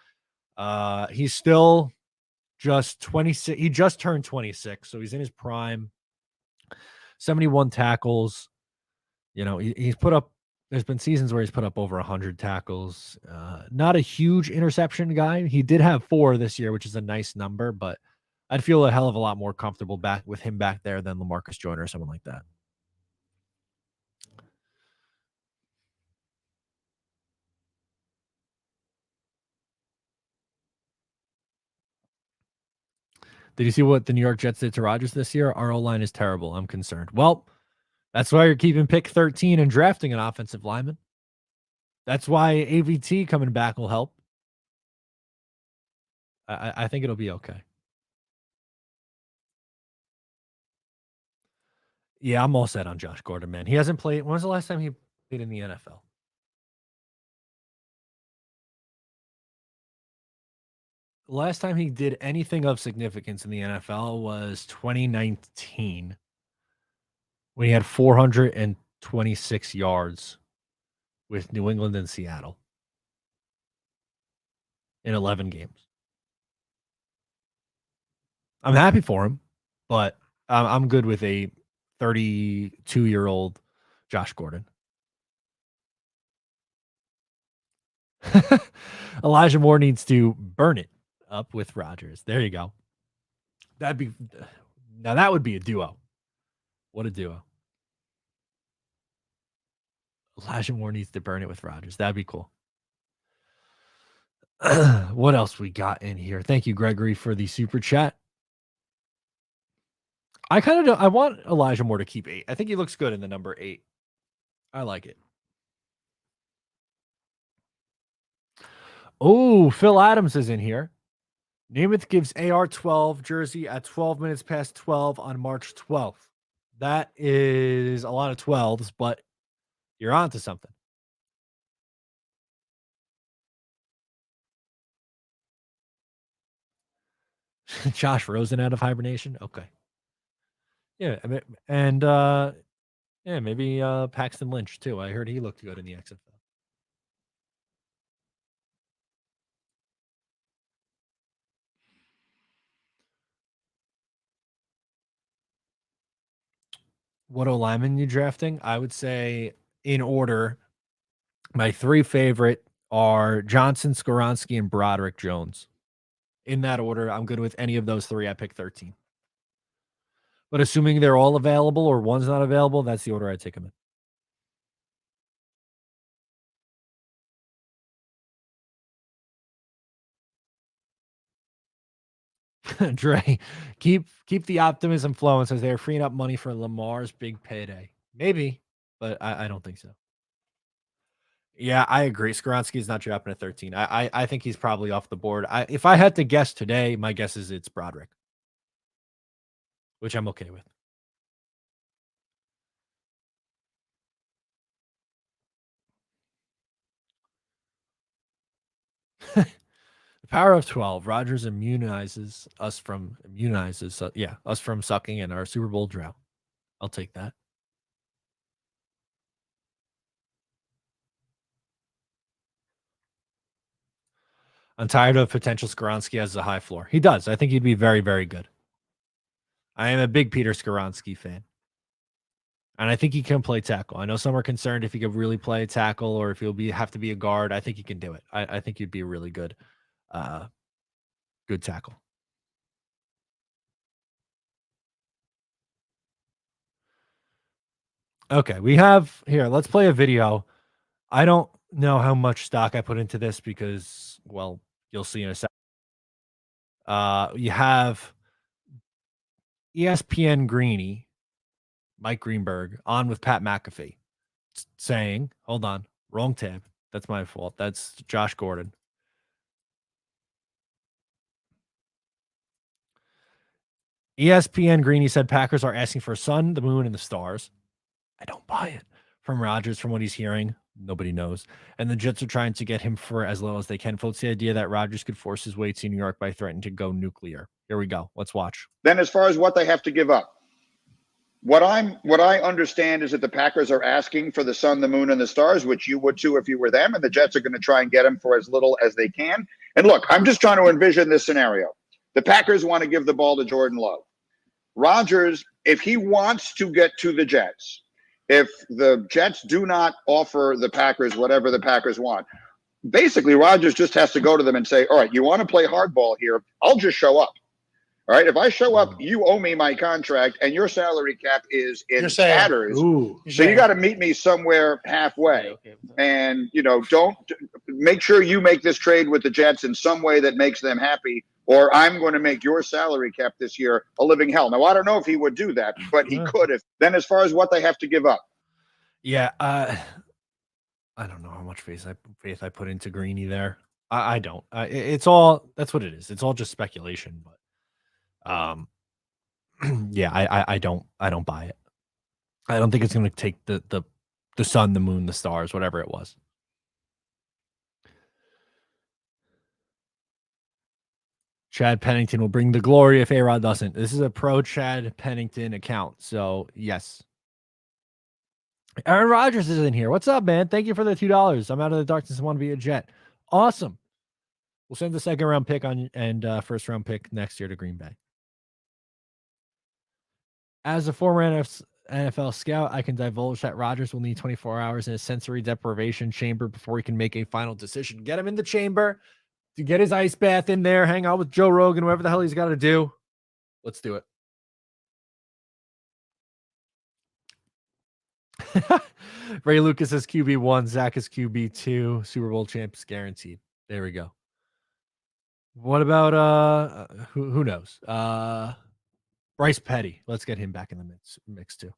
He's still just 26. He just turned 26, so he's in his prime. 71 tackles. You know, he's put up, there's been seasons where he's put up over 100 tackles. Not a huge interception guy. He did have 4 this year, which is a nice number, but I'd feel a hell of a lot more comfortable back with him back there than LaMarcus Joyner or someone like that. Did you see what the New York Jets did to Rodgers this year? Our O-line is terrible. I'm concerned. Well, that's why you're keeping pick 13 and drafting an offensive lineman. That's why AVT coming back will help. I think it'll be okay. Yeah, I'm all set on Josh Gordon, man. He hasn't played. When was the last time he played in the NFL? The last time he did anything of significance in the NFL was 2019 when he had 426 yards with New England and Seattle in 11 games. I'm happy for him, but I'm good with a 32-year-old Josh Gordon. Elijah Moore needs to burn it up with Rodgers. There you go. That would be a duo. What a duo. Elijah Moore needs to burn it with Rodgers. That'd be cool. What else we got in here? Thank you, Gregory, for the super chat. I want Elijah Moore to keep 8. I think he looks good in the number 8. I like it. Oh, Phil Adams is in here. Namath gives AR-12 jersey at 12 minutes past 12 on March 12th. That is a lot of 12s, but you're on to something. Josh Rosen out of hibernation? Okay. Yeah, and maybe Paxton Lynch too. I heard he looked good in the XFL. What O-lineman you drafting? I would say in order, my 3 favorite are Johnson, Skoronski, and Broderick Jones. In that order, I'm good with any of those 3. I pick 13. But assuming they're all available or one's not available, that's the order I take them in. Dre, keep the optimism flowing, says they're freeing up money for Lamar's big payday. Maybe, but I don't think so. Yeah, I agree. Skoronski is not dropping at 13. I think he's probably off the board. If I had to guess today, my guess is it's Broderick, which I'm okay with. The power of 12. Rodgers immunizes us from sucking in our Super Bowl drought. I'll take that. I'm tired of potential Skoronski as a high floor. He does. I think he'd be very, very good. I am a big Peter Skoronski fan. And I think he can play tackle. I know some are concerned if he could really play tackle or if he'll have to be a guard. I think he can do it. I think he'd be a really good tackle. Okay, we have here. Let's play a video. I don't know how much stock I put into this because, well, you'll see in a second. You have ESPN Greeny, Mike Greenberg, on with Pat McAfee saying, hold on, wrong tab. That's my fault. That's Josh Gordon. ESPN Greeny said Packers are asking for sun, the moon, and the stars. I don't buy it. From Rodgers, from what he's hearing, nobody knows. And the Jets are trying to get him for as little as they can. Floats the idea that Rodgers could force his way to New York by threatening to go nuclear. Here we go. Let's watch. Then as far as what they have to give up, what I understand is that the Packers are asking for the sun, the moon, and the stars, which you would too if you were them, and the Jets are going to try and get them for as little as they can. And look, I'm just trying to envision this scenario. The Packers want to give the ball to Jordan Love. Rodgers, if he wants to get to the Jets, if the Jets do not offer the Packers whatever the Packers want, basically Rodgers just has to go to them and say, all right, you want to play hardball here, I'll just show up. All right, if I show up, you owe me my contract, and your salary cap is in tatters. So you got to meet me somewhere halfway. And, don't make sure you make this trade with the Jets in some way that makes them happy, or I'm going to make your salary cap this year a living hell. Now, I don't know if he would do that, but he could if. Then as far as what they have to give up. Yeah, I don't know how much faith I put into Greeny there. I don't. It's all, that's what it is. It's all just speculation, but. Yeah, I don't buy it. I don't think it's going to take the sun, the moon, the stars, whatever it was. Chad Pennington will bring the glory if A-Rod doesn't. This is a pro Chad Pennington account, so yes. Aaron Rodgers is in here. What's up, man? Thank you for the $2. I'm out of the darkness and want to be a Jet. Awesome. We'll send the second round pick on and first round pick next year to Green Bay. As a former NFL scout, I can divulge that Rodgers will need 24 hours in a sensory deprivation chamber before he can make a final decision. Get him in the chamber to get his ice bath in there, hang out with Joe Rogan, whatever the hell he's got to do. Let's do it. Ray Lucas is QB1, Zach is QB2, Super Bowl champs guaranteed. There we go. What about who knows? Bryce Petty. Let's get him back in the mix too.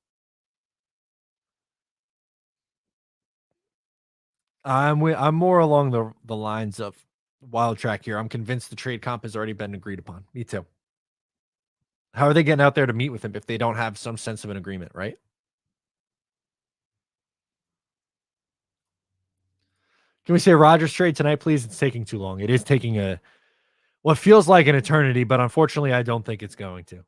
I'm more along the lines of Wild Track here. I'm convinced the trade comp has already been agreed upon. Me too. How are they getting out there to meet with him if they don't have some sense of an agreement, right? Can we say Rodgers trade tonight, please? It's taking too long. It is taking what feels like an eternity, but unfortunately, I don't think it's going to.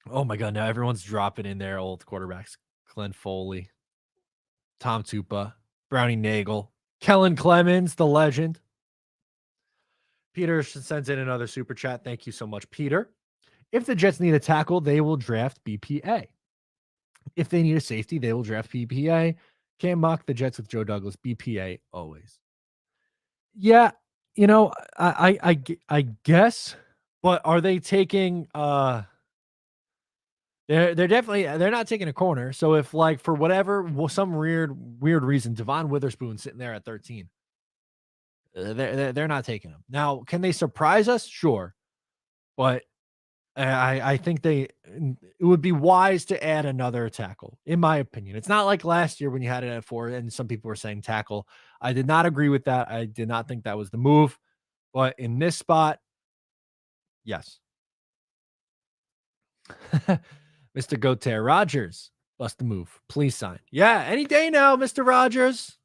Oh my God, now everyone's dropping in there, old quarterbacks. Glenn Foley, Tom Tupa, Brownie Nagel, Kellen Clemens, the legend. Peter sends in another super chat. Thank you so much, Peter. If the Jets need a tackle, they will draft BPA. If they need a safety, they will draft BPA. Can't mock the Jets with Joe Douglas. BPA always. Yeah, I guess, but are they taking they're definitely they're not taking a corner. So if for whatever some weird reason, Devon Witherspoon's sitting there at 13, they're not taking him. Now, can they surprise us? Sure, but I think it would be wise to add another tackle, in my opinion. It's not like last year when you had it at 4, and some people were saying tackle. I did not agree with that. I did not think that was the move, but in this spot, yes. Mr. Gautier Rodgers, bust the move. Please sign. Yeah, any day now, Mr. Rodgers.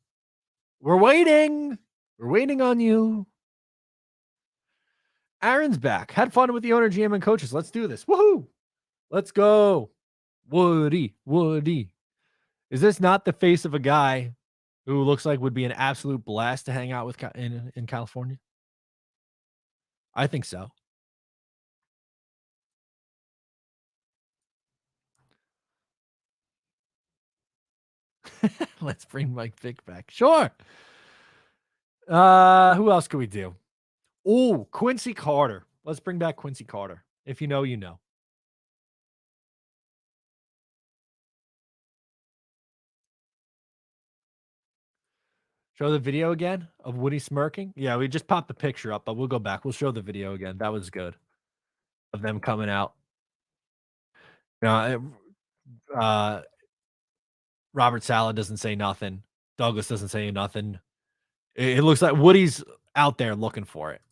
We're waiting. We're waiting on you. Aaron's back. Had fun with the owner, GM, and coaches. Let's do this. Woohoo! Let's go. Woody. Is this not the face of a guy who looks like would be an absolute blast to hang out with in California? I think so. Let's bring Mike Vick back. Sure. Who else could we do? Oh, Quincy Carter. Let's bring back Quincy Carter. If you know, you know. Show the video again of Woody smirking. Yeah, we just popped the picture up, but we'll go back. We'll show the video again. That was good of them coming out. Now, Robert Saleh doesn't say nothing. Douglas doesn't say nothing. It looks like Woody's out there looking for it.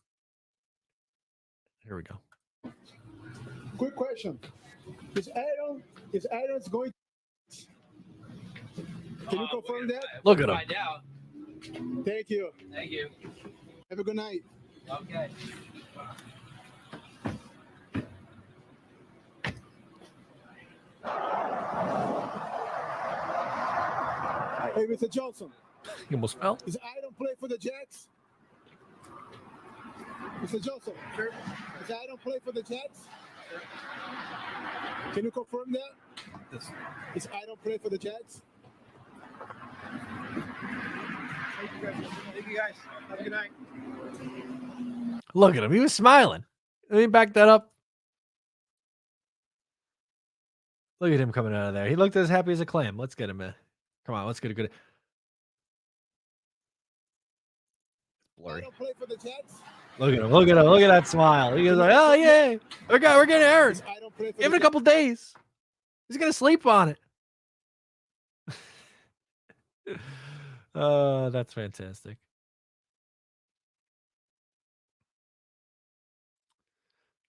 Here we go. Quick question: Is Aaron's going? Can you confirm that? Look at him. Find out. Thank you. Thank you. Have a good night. Okay. Hey, Mr. Johnson. You almost fell. Is Aaron play for the Jets? Mr. Johnson. Sure. Is Aaron play for the Jets? Sure. Can you confirm that? Yes. Is Aaron play for the Jets? Thank you guys. Have a good night. Look at him. He was smiling. Let me back that up. Look at him coming out of there. He looked as happy as a clam. Let's get him in. Come on, let's get a good. Blurry. Aaron play for the Jets? Look at him. Look at him. Look at that smile. He goes like, oh, yeah. We're getting Aaron. Is Aaron play for Give the it a couple days. He's going to sleep on it. That's fantastic.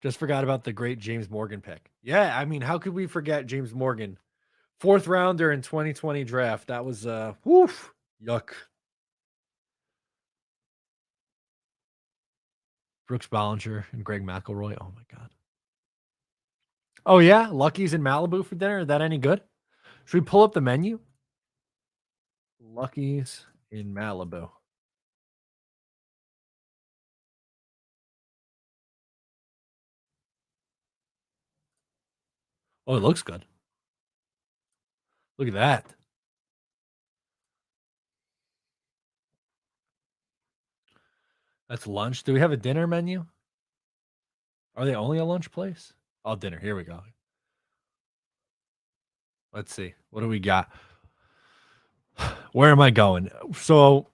Just forgot about the great James Morgan pick. Yeah, I mean, how could we forget James Morgan? 4th rounder in 2020 draft. That was woof. Yuck. Brooks Bollinger and Greg McElroy. Oh my God. Oh yeah, Lucky's in Malibu for dinner. Is that any good? Should we pull up the menu? Lucky's in Malibu. Oh, it looks good. Look at that. That's lunch. Do we have a dinner menu? Are they only a lunch place? Oh, dinner. Here we go. Let's see. What do we got? Where am I going? So,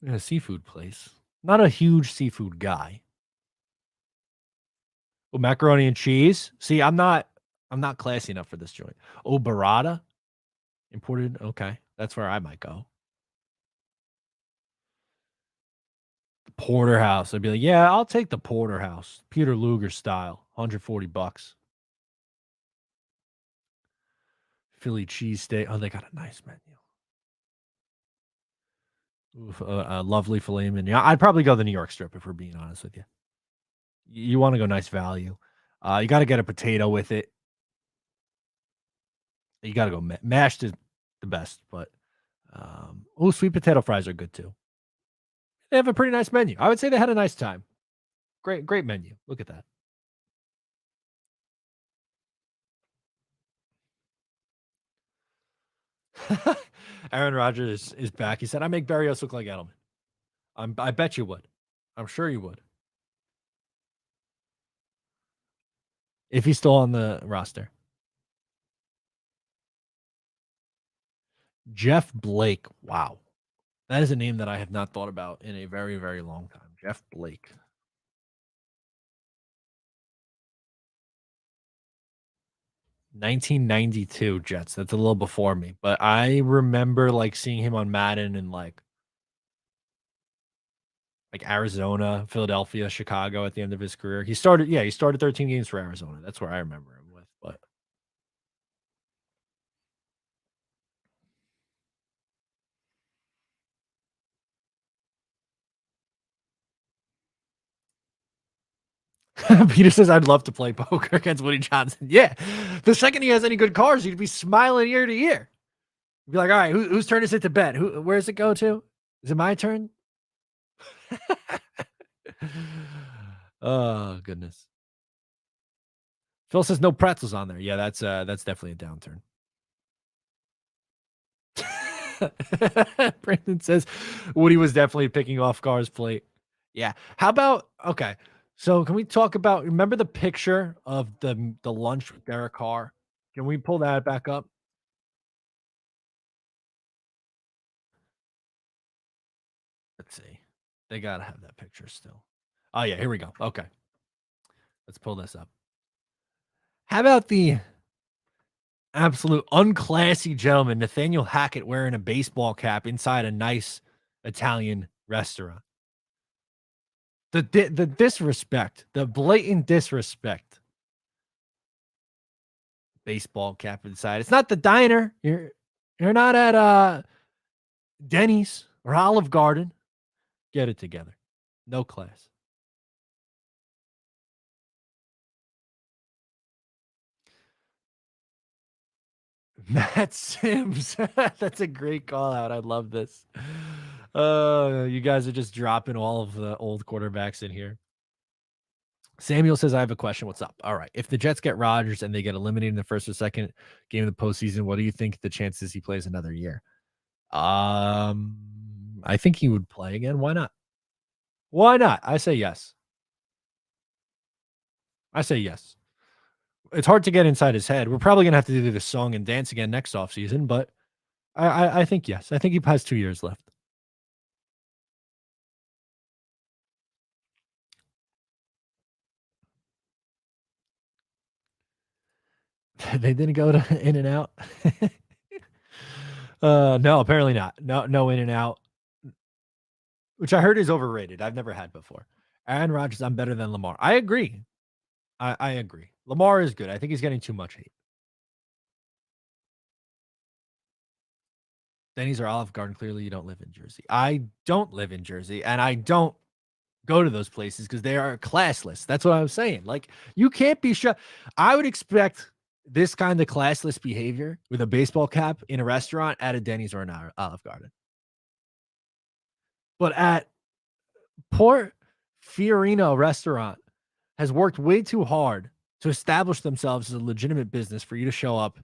in a seafood place. Not a huge seafood guy. Oh, macaroni and cheese. See, I'm not classy enough for this joint. Oh, burrata. Imported. Okay. That's where I might go. The porterhouse. I'd be like, yeah, I'll take the porterhouse. Peter Luger style. $140. Philly cheesesteak. Oh, they got a nice menu. Oof, a lovely filet mignon. I'd probably go the New York strip if we're being honest with you. You want to go nice value. You got to get a potato with it. You got to go mashed is the best, but sweet potato fries are good too. They have a pretty nice menu. I would say they had a nice time. Great menu. Look at that. Aaron Rodgers is back. He said, I make Barrios look like Edelman. I bet you would. I'm sure you would. If he's still on the roster. Jeff Blake. Wow. That is a name that I have not thought about in a very, very long time. Jeff Blake. $1992 Jets. That's a little before me, but I remember like seeing him on Madden and like Arizona, Philadelphia, Chicago at the end of his career. He started 13 games for Arizona. That's where I remember him with, but Peter says, I'd love to play poker against Woody Johnson. Yeah. The second he has any good cards, you'd be smiling ear to ear. You'd be like, all right, whose turn is it to bet? Where does it go to? Is it my turn? Oh, goodness. Phil says no pretzels on there. Yeah, that's definitely a downturn. Brandon says Woody was definitely picking off Gar's plate. Yeah. How about, okay, so can we talk about, remember the picture of the lunch with Derek Carr? Can we pull that back up? Let's see. They got to have that picture still. Oh, yeah, here we go. Okay. Let's pull this up. How about the absolute unclassy gentleman, Nathaniel Hackett, wearing a baseball cap inside a nice Italian restaurant? The disrespect, the blatant disrespect. Baseball cap inside. It's not the diner. You're not at Denny's or Olive Garden. Get it together. No class. Matt Sims. That's a great call out. I love this. You guys are just dropping all of the old quarterbacks in here. Samuel says, I have a question. What's up? All right. If the Jets get Rodgers and they get eliminated in the first or second game of the postseason, what do you think the chances he plays another year? I think he would play again. Why not? Why not? I say yes. I say yes. It's hard to get inside his head. We're probably going to have to do the song and dance again next offseason, but I think yes. I think he has 2 years left. They didn't go to In-N-Out. No, apparently not. No In-N-Out, which I heard is overrated. I've never had before. Aaron Rodgers, I'm better than Lamar. I agree. I agree. Lamar is good. I think he's getting too much hate. Denny's or Olive Garden. Clearly, you don't live in Jersey. I don't live in Jersey, and I don't go to those places because they are classless. That's what I was saying. Like, you can't be sure. I would expect this kind of classless behavior with a baseball cap in a restaurant at a Denny's or an Olive Garden. But at Port Fiorino restaurant has worked way too hard to establish themselves as a legitimate business for you to show up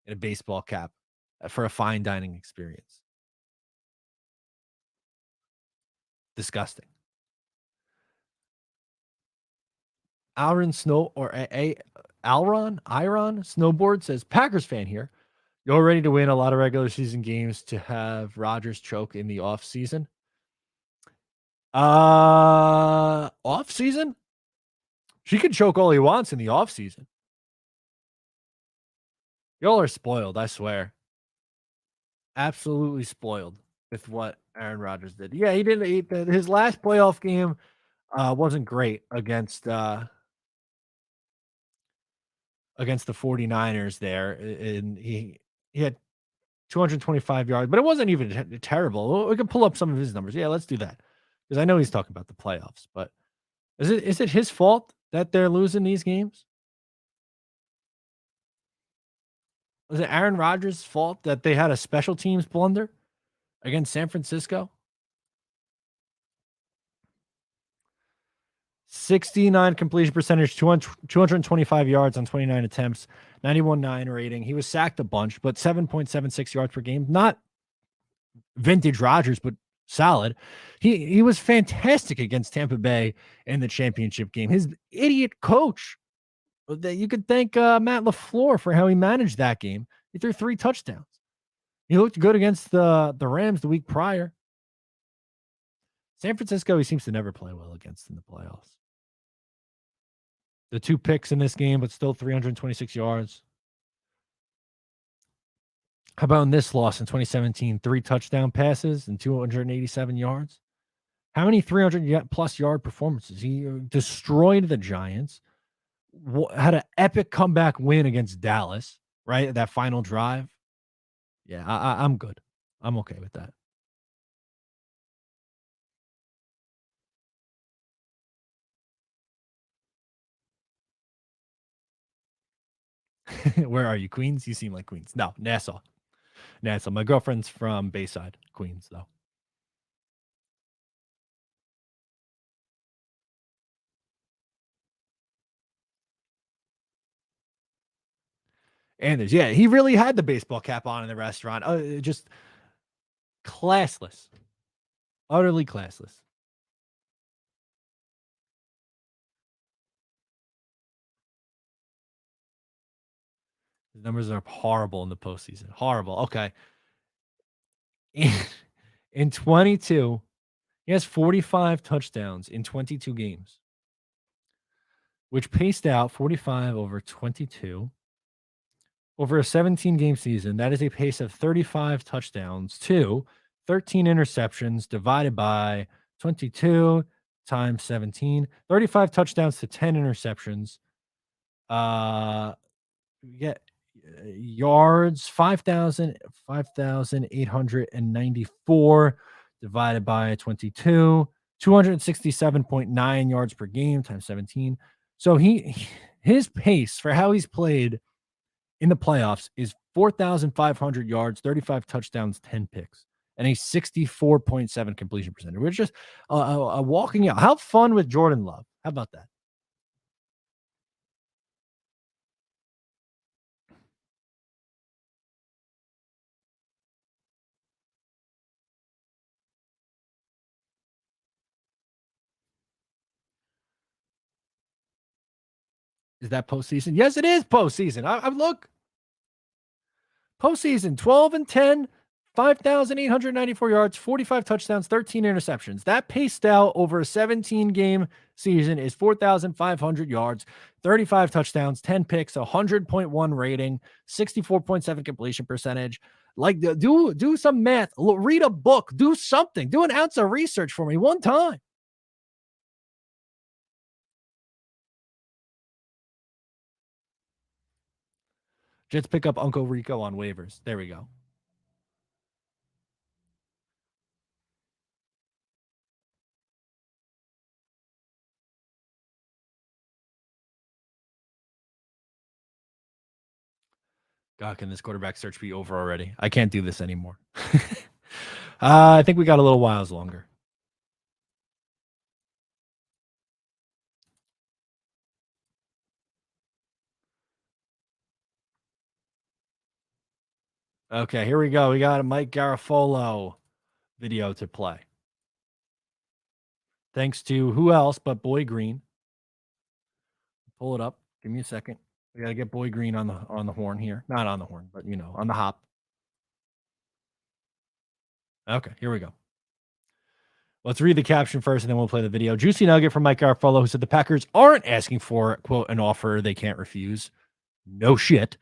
in a baseball cap for a fine dining experience. Disgusting. Aaron Snow or Iron Snowboard says, Packers fan here. You're ready to win a lot of regular season games to have Rodgers choke in the off season. Off season? She can choke all he wants in the off season. Y'all are spoiled, I swear. Absolutely spoiled with what Aaron Rodgers did. Yeah, he didn't. His last playoff game wasn't great against the 49ers there. And he had 225 yards, but it wasn't even terrible. We can pull up some of his numbers. Yeah, let's do that. Because I know he's talking about the playoffs, but is it his fault that they're losing these games? Was it Aaron Rodgers' fault that they had a special teams blunder against San Francisco? 69 completion percentage, 225 yards on 29 attempts, 91.9 rating. He was sacked a bunch, but 7.76 yards per game. Not vintage Rodgers, but solid. He was fantastic against Tampa Bay in the championship game. His idiot coach, that you could thank Matt LaFleur for how he managed that game. He threw 3 touchdowns. He looked good against the Rams the week prior. San Francisco, he seems to never play well against in the playoffs. The 2 picks in this game, but still 326 yards. How about in this loss in 2017? 3 touchdown passes and 287 yards. How many 300-plus yard performances? He destroyed the Giants. Had an epic comeback win against Dallas, right? That final drive. Yeah, I'm good. I'm okay with that. Where are you, Queens? You seem like Queens. No, Nassau. Nassau. My girlfriend's from Bayside, Queens, though. Anders, yeah, he really had the baseball cap on in the restaurant. Just classless. Utterly classless. His numbers are horrible in the postseason. Horrible. Okay. In 22, he has 45 touchdowns in 22 games, which paced out 45 over 22. Over a 17-game season, that is a pace of 35 touchdowns to 13 interceptions divided by 22 times 17. 35 touchdowns to 10 interceptions. We get yards 5,894 divided by 22, 267.9 yards per game times 17. So his pace for how he's played in the playoffs is 4,500 yards, 35 touchdowns, 10 picks, and a 64.7 completion percentage. We're just walking out. Have fun with Jordan Love. How about that? Is that postseason? Yes, it is postseason. I look. Postseason 12-10, 5,894 yards, 45 touchdowns, 13 interceptions. That paced out over a 17-game season is 4,500 yards, 35 touchdowns, 10 picks, 100.1 rating, 64.7 completion percentage. Like, do some math, read a book, do something, do an ounce of research for me one time. Jets pick up Uncle Rico on waivers. There we go. God, can this quarterback search be over already? I can't do this anymore. I think we got a little whiles longer. Okay, here we go. We got a Mike Garoppolo video to play. Thanks to who else but Boy Green. Pull it up. Give me a second. We got to get Boy Green on the horn here. Not on the horn, but on the hop. Okay, here we go. Let's read the caption first, and then we'll play the video. Juicy nugget from Mike Garoppolo, who said the Packers aren't asking for, quote, an offer they can't refuse. No shit.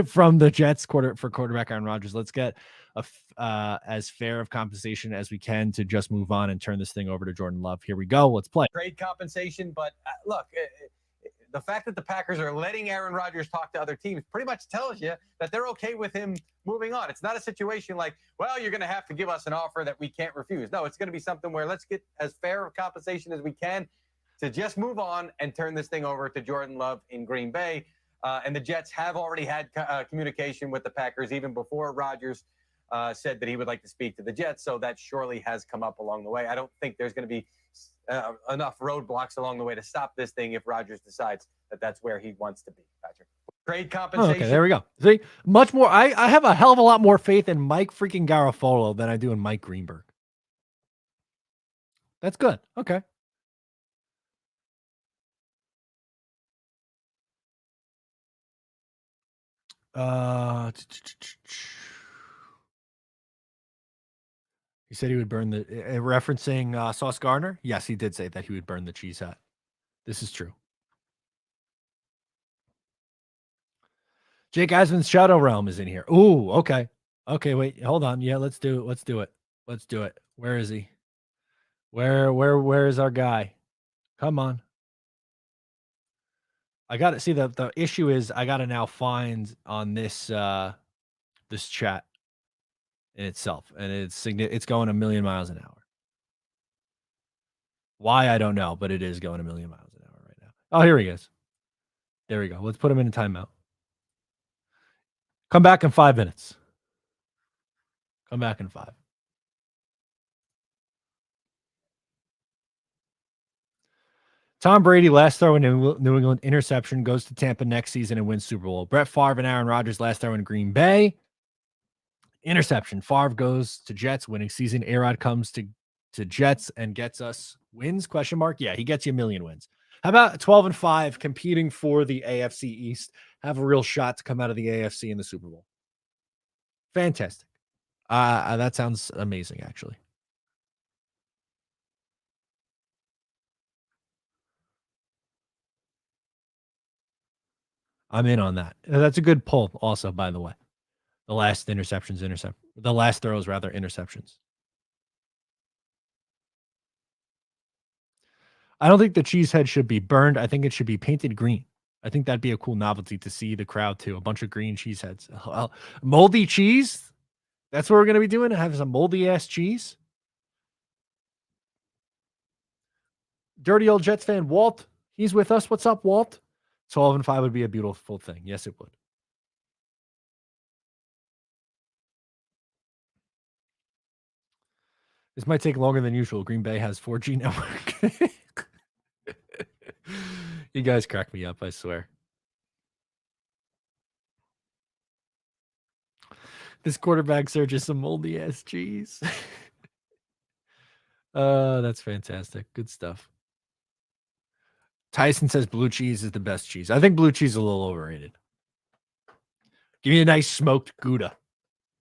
From the Jets for quarterback Aaron Rodgers. Let's get as fair of compensation as we can to just move on and turn this thing over to Jordan Love. Here we go. Let's play. Great compensation, but look, the fact that the Packers are letting Aaron Rodgers talk to other teams pretty much tells you that they're okay with him moving on. It's not a situation like, well, you're going to have to give us an offer that we can't refuse. No, it's going to be something where let's get as fair of compensation as we can to just move on and turn this thing over to Jordan Love in Green Bay. And the Jets have already had communication with the Packers even before Rodgers said that he would like to speak to the Jets. So that surely has come up along the way. I don't think there's going to be enough roadblocks along the way to stop this thing if Rodgers decides that that's where he wants to be, Patrick. Great compensation. Okay, there we go. See, much more. I have a hell of a lot more faith in Mike freaking Garofolo than I do in Mike Greenberg. That's good. Okay. He said he would burn the referencing Sauce Gardner. Yes, he did say that he would burn the cheese hat. This is true. Jake Asman's Shadow Realm is in here. Ooh, okay. Okay, wait, hold on. Yeah, let's do it. Let's do it. Let's do it. Where is he? Where is our guy? Come on. I got to see the issue is I got to now find on this this chat in itself, and it's going 1,000,000 miles an hour. Why I don't know, but it is going 1,000,000 miles an hour right now. Oh, here he is. There we go. Let's put him in a timeout. Come back in 5 minutes. Come back in 5. Tom Brady, last throw in New England, interception, goes to Tampa next season and wins Super Bowl. Brett Favre and Aaron Rodgers, last throw in Green Bay, interception. Favre goes to Jets, winning season. A-Rod comes to Jets and gets us wins, question mark? Yeah, he gets you a million wins. How about 12-5 competing for the AFC East? Have a real shot to come out of the AFC in the Super Bowl. Fantastic. That sounds amazing, actually. I'm in on that. That's a good pull also, by the way. The last the last throws, rather, interceptions. I don't think the cheese head should be burned. I think it should be painted green. I think that'd be a cool novelty to see the crowd too. A bunch of green cheese heads. Moldy cheese? That's what we're going to be doing? Have some moldy ass cheese? Dirty old Jets fan, Walt. He's with us. What's up, Walt? 12-5 would be a beautiful thing. Yes, it would. This might take longer than usual. Green Bay has 4G network. You guys crack me up, I swear. This quarterback search is some moldy ass cheese. That's fantastic. Good stuff. Tyson says blue cheese is the best cheese. I think blue cheese is a little overrated. Give me a nice smoked Gouda.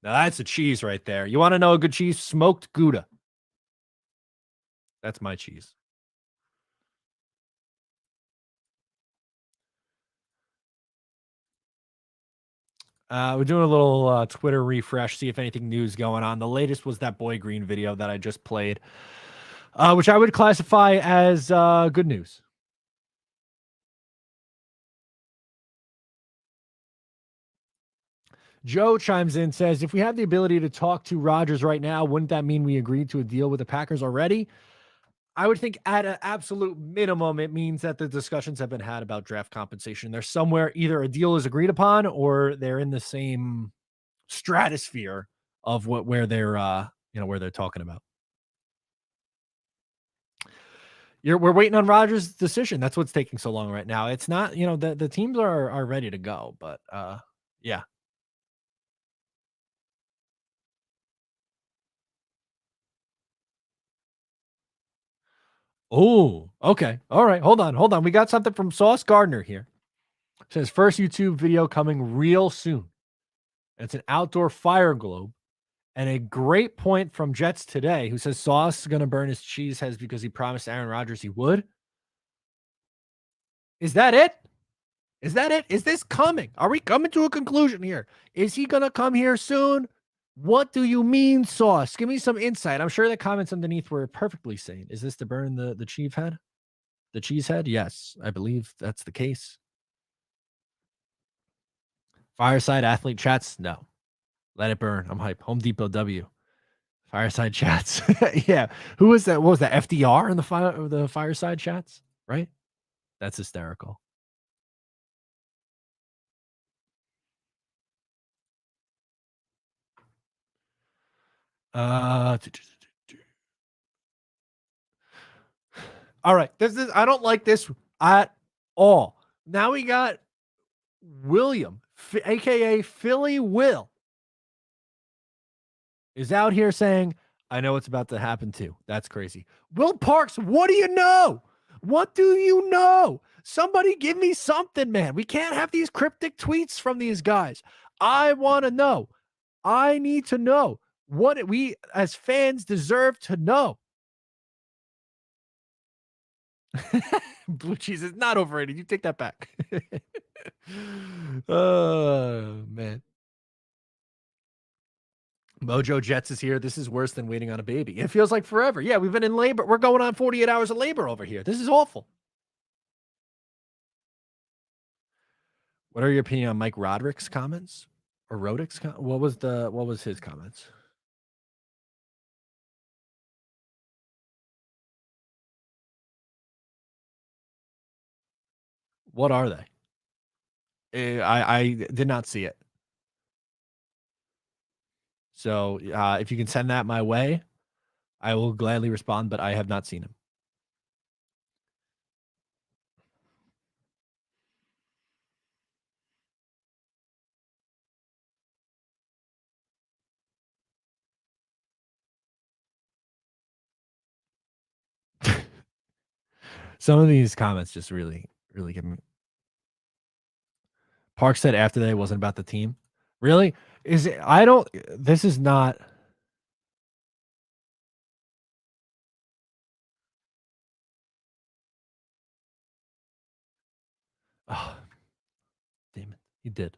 Now that's a cheese right there. You want to know a good cheese? Smoked Gouda. That's my cheese. We're doing a little Twitter refresh, see if anything new is going on. The latest was that Boy Green video that I just played, which I would classify as good news. Joe chimes in, says, if we have the ability to talk to Rodgers right now, wouldn't that mean we agreed to a deal with the Packers already? I would think at an absolute minimum, it means that the discussions have been had about draft compensation. There's somewhere either a deal is agreed upon or they're in the same stratosphere of where they're where they're talking about. We're waiting on Rodgers' decision. That's what's taking so long right now. It's not, the teams are ready to go, but yeah. Oh, okay. All right. Hold on. We got something from Sauce Gardner here. It says first YouTube video coming real soon. It's an outdoor fire globe. And a great point from Jets Today, who says Sauce is going to burn his cheese heads because he promised Aaron Rodgers he would. Is that it? Is that it? Is this coming? Are we coming to a conclusion here? Is he going to come here soon? What do you mean, Sauce? Give me some insight. I'm sure the comments underneath were perfectly sane. Is this to burn the cheese head? The cheese head? Yes, I believe that's the case. Fireside athlete chats? No. Let it burn. I'm hype. Home Depot W. Fireside chats. Yeah. Who was that? What was that? FDR in the fireside chats? Right? That's hysterical. All right. I don't like this at all. Now we got William, aka Philly Will, is out here saying, I know what's about to happen too. That's crazy. Will Parks, what do you know? What do you know? Somebody give me something, man. We can't have these cryptic tweets from these guys. I want to know. I need to know what we as fans deserve to know. Blue cheese is not overrated. You take that back. Oh, man. Mojo Jets is here. This is worse than waiting on a baby. It feels like forever. Yeah, we've been in labor. We're going on 48 hours of labor over here. This is awful. What are your opinion on Mike Roderick's comments or Roderick's? What was his comments? What are they? I did not see it. So if you can send that my way, I will gladly respond, but I have not seen him. Some of these comments just really give me. Park said after that it wasn't about the team. Really? Is it? I don't. This is not. Oh, damn it! He did.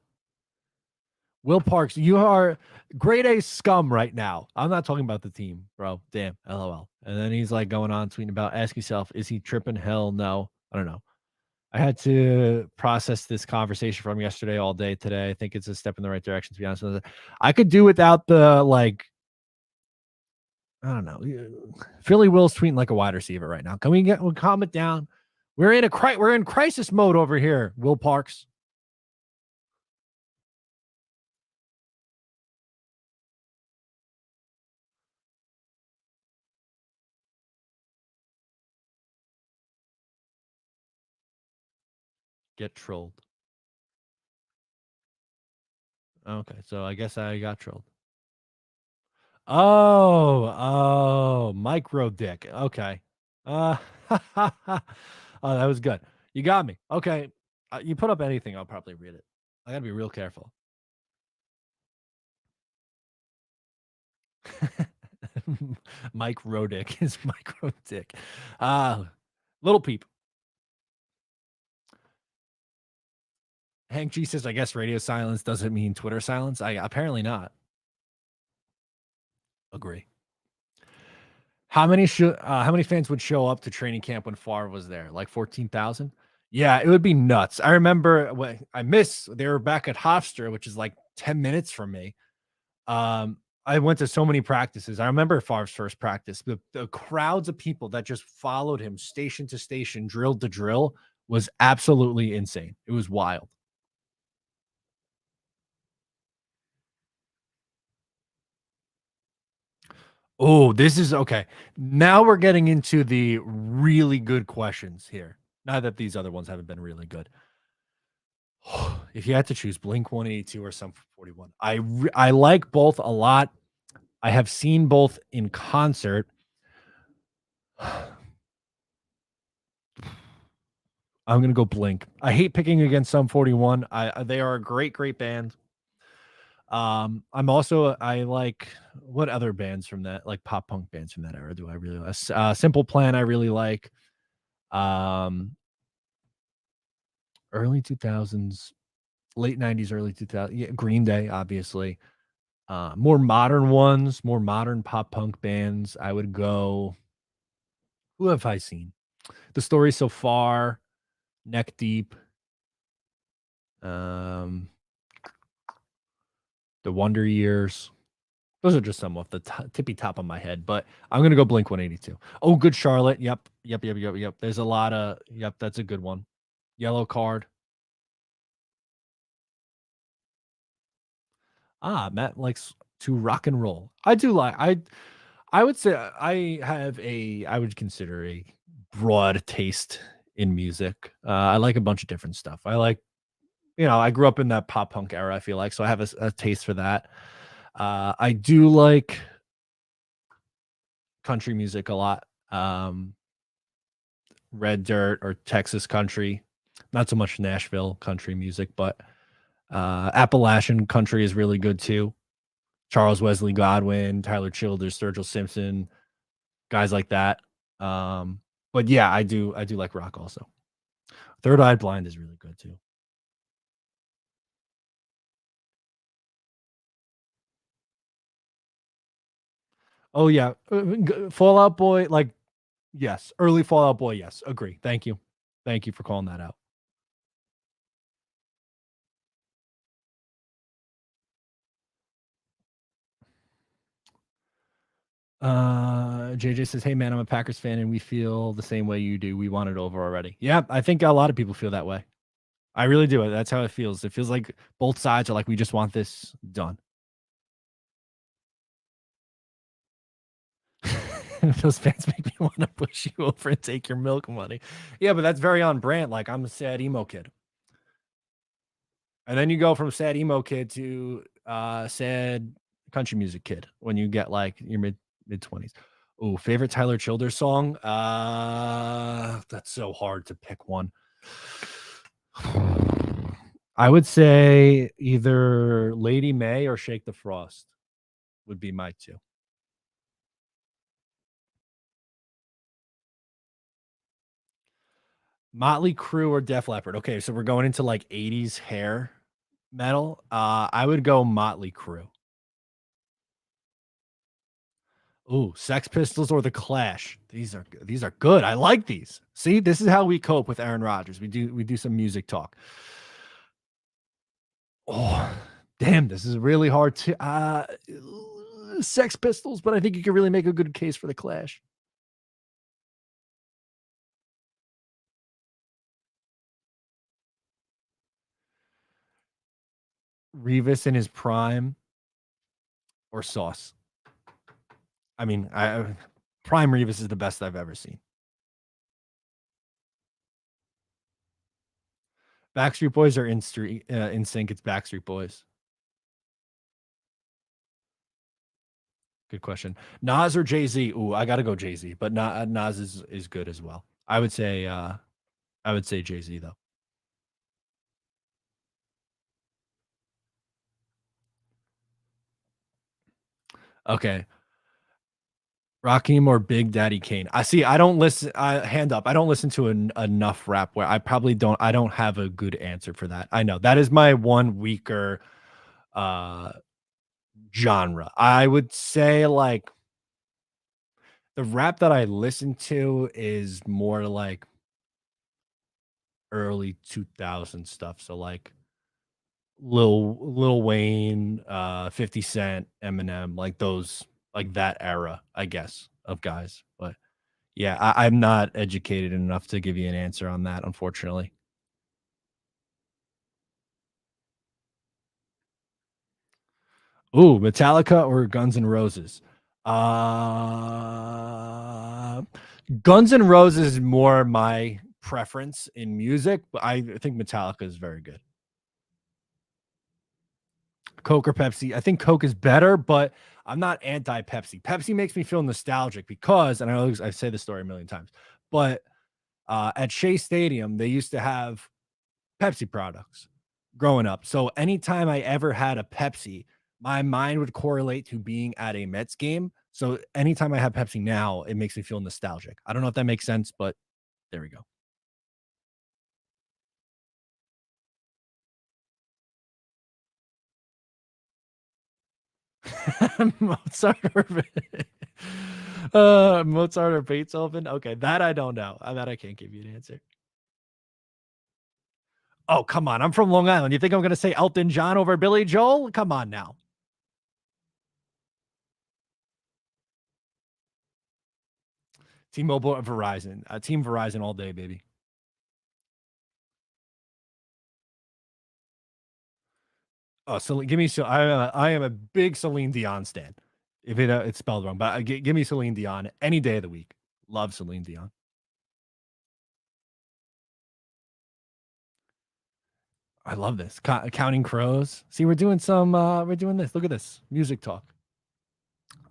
Will Parks, you are grade A scum right now. I'm not talking about the team, bro. Damn, LOL. And then he's like going on tweeting about ask yourself, is he tripping? Hell no. I don't know. I had to process this conversation from yesterday all day today. I think it's a step in the right direction, to be honest with you. I could do without the like. I don't know. Philly Will's tweeting like a wide receiver right now. Can we calm it down? We're in crisis mode over here, Will Parks. Get trolled. Okay, so I guess I got trolled. Oh, micro dick. Okay. Oh, that was good. You got me. Okay. You put up anything, I'll probably read it. I gotta be real careful. Mike Rodick is micro dick. Little peep. Hank G says, I guess radio silence doesn't mean Twitter silence. Apparently not. Agree. How many fans would show up to training camp when Favre was there? Like 14,000? Yeah, it would be nuts. I remember when they were back at Hofstra, which is like 10 minutes from me. I went to so many practices. I remember Favre's first practice. The crowds of people that just followed him station to station, drill to drill, was absolutely insane. It was wild. Oh, this is okay. Now we're getting into the really good questions here. Now that these other ones haven't been really good. If you had to choose Blink 182 or Sum 41, I like both a lot. I have seen both in concert. I'm gonna go Blink. I hate picking against Sum 41. They are a great band. I like, what other bands from that, like pop punk bands from that era do I really like? Simple Plan I really like. Early 2000s, late 90s, early 2000s. Yeah, Green Day, obviously. More modern ones, more modern pop punk bands. I would go. Who have I seen? The Story So Far, Neck Deep, The Wonder Years. Those are just some off the tippy top of my head, but I'm gonna go Blink 182. Oh, Good Charlotte. Yep. There's a lot of. Yep, that's a good one. Yellow Card. Matt likes to rock and roll. I do like. I would say I would consider a broad taste in music. I like a bunch of different stuff. I like, I grew up in that pop punk era, I feel like, so I have a taste for that. I do like country music a lot. Red Dirt or Texas country, not so much Nashville country music, but Appalachian country is really good too. Charles Wesley Godwin, Tyler Childers, Sturgill Simpson, guys like that. But yeah, I do like rock also. Third Eye Blind is really good too. Oh yeah, Fall Out Boy, like, yes, early Fall Out Boy, yes, agree. Thank you for calling that out. JJ says, hey man, I'm a Packers fan and we feel the same way you do. We want it over already. Yeah, I think a lot of people feel that way. I really do. That's how it feels. It feels like both sides are like, we just want this done. Those fans make me want to push you over and take your milk money. Yeah, but that's very on brand. Like, I'm a sad emo kid. And then you go from sad emo kid to sad country music kid when you get like your mid 20s. Oh, favorite Tyler Childers song? That's so hard to pick one. I would say either Lady May or Shake the Frost would be my two. Motley Crue or Def Leppard. Okay, so we're going into like 80s hair metal. I would go Motley Crue. Ooh, Sex Pistols or The Clash. These are good. I like these. See, this is how we cope with Aaron Rodgers. We do some music talk. Oh, damn, this is really hard to Sex Pistols, but I think you can really make a good case for The Clash. Revis in his prime or Sauce. I mean, Prime Revis is the best I've ever seen. Backstreet Boys or in sync? It's Backstreet Boys. Good question. Nas or Jay-Z? Ooh, I gotta go Jay-Z, but Nas is good as well. I would say Jay-Z though. Okay. Rakim or Big Daddy Kane? I see. I don't listen. Hand up. I don't listen to enough rap where I probably don't. I don't have a good answer for that. I know that is my one weaker genre. I would say like the rap that I listen to is more like early 2000 stuff. So like Lil Wayne, 50 Cent, Eminem, like those, like that era, I guess, of guys. But yeah, I'm not educated enough to give you an answer on that, unfortunately. Ooh, Metallica or Guns N' Roses? Guns N' Roses is more my preference in music, but I think Metallica is very good. Coke or Pepsi? I think Coke is better, but I'm not anti-Pepsi. Pepsi makes me feel nostalgic because, and I say this story a million times, but at Shea Stadium, they used to have Pepsi products growing up. So anytime I ever had a Pepsi, my mind would correlate to being at a Mets game. So anytime I have Pepsi now, it makes me feel nostalgic. I don't know if that makes sense, but there we go. Mozart or Beethoven. Okay, that I don't know. That I can't give you an answer. Oh, come on. I'm from Long Island. You think I'm going to say Elton John over Billy Joel? Come on now. T-Mobile or Verizon. Team Verizon all day, baby. Oh, so give me. I am a big Celine Dion stan. If it's spelled wrong, but give me Celine Dion any day of the week. Love Celine Dion. I love this. Counting Crows. See, we're doing some. We're doing this. Look at this music talk.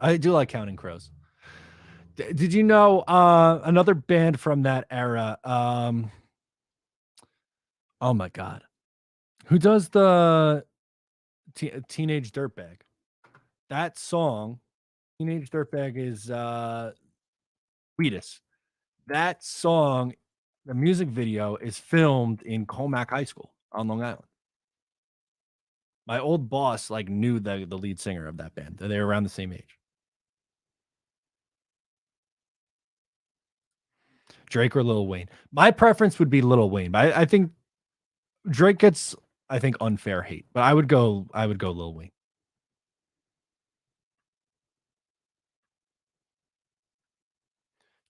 I do like Counting Crows. Did you know another band from that era? Oh my god, who does the Teenage Dirtbag? That song, Teenage Dirtbag, is Wheatus. That song, the music video is filmed in Comac High School on Long Island. My old boss like knew the lead singer of that band. They were around the same age. Drake or Lil Wayne? My preference would be Lil Wayne, but I think Drake gets, I think, unfair hate. But I would go Lil Wayne.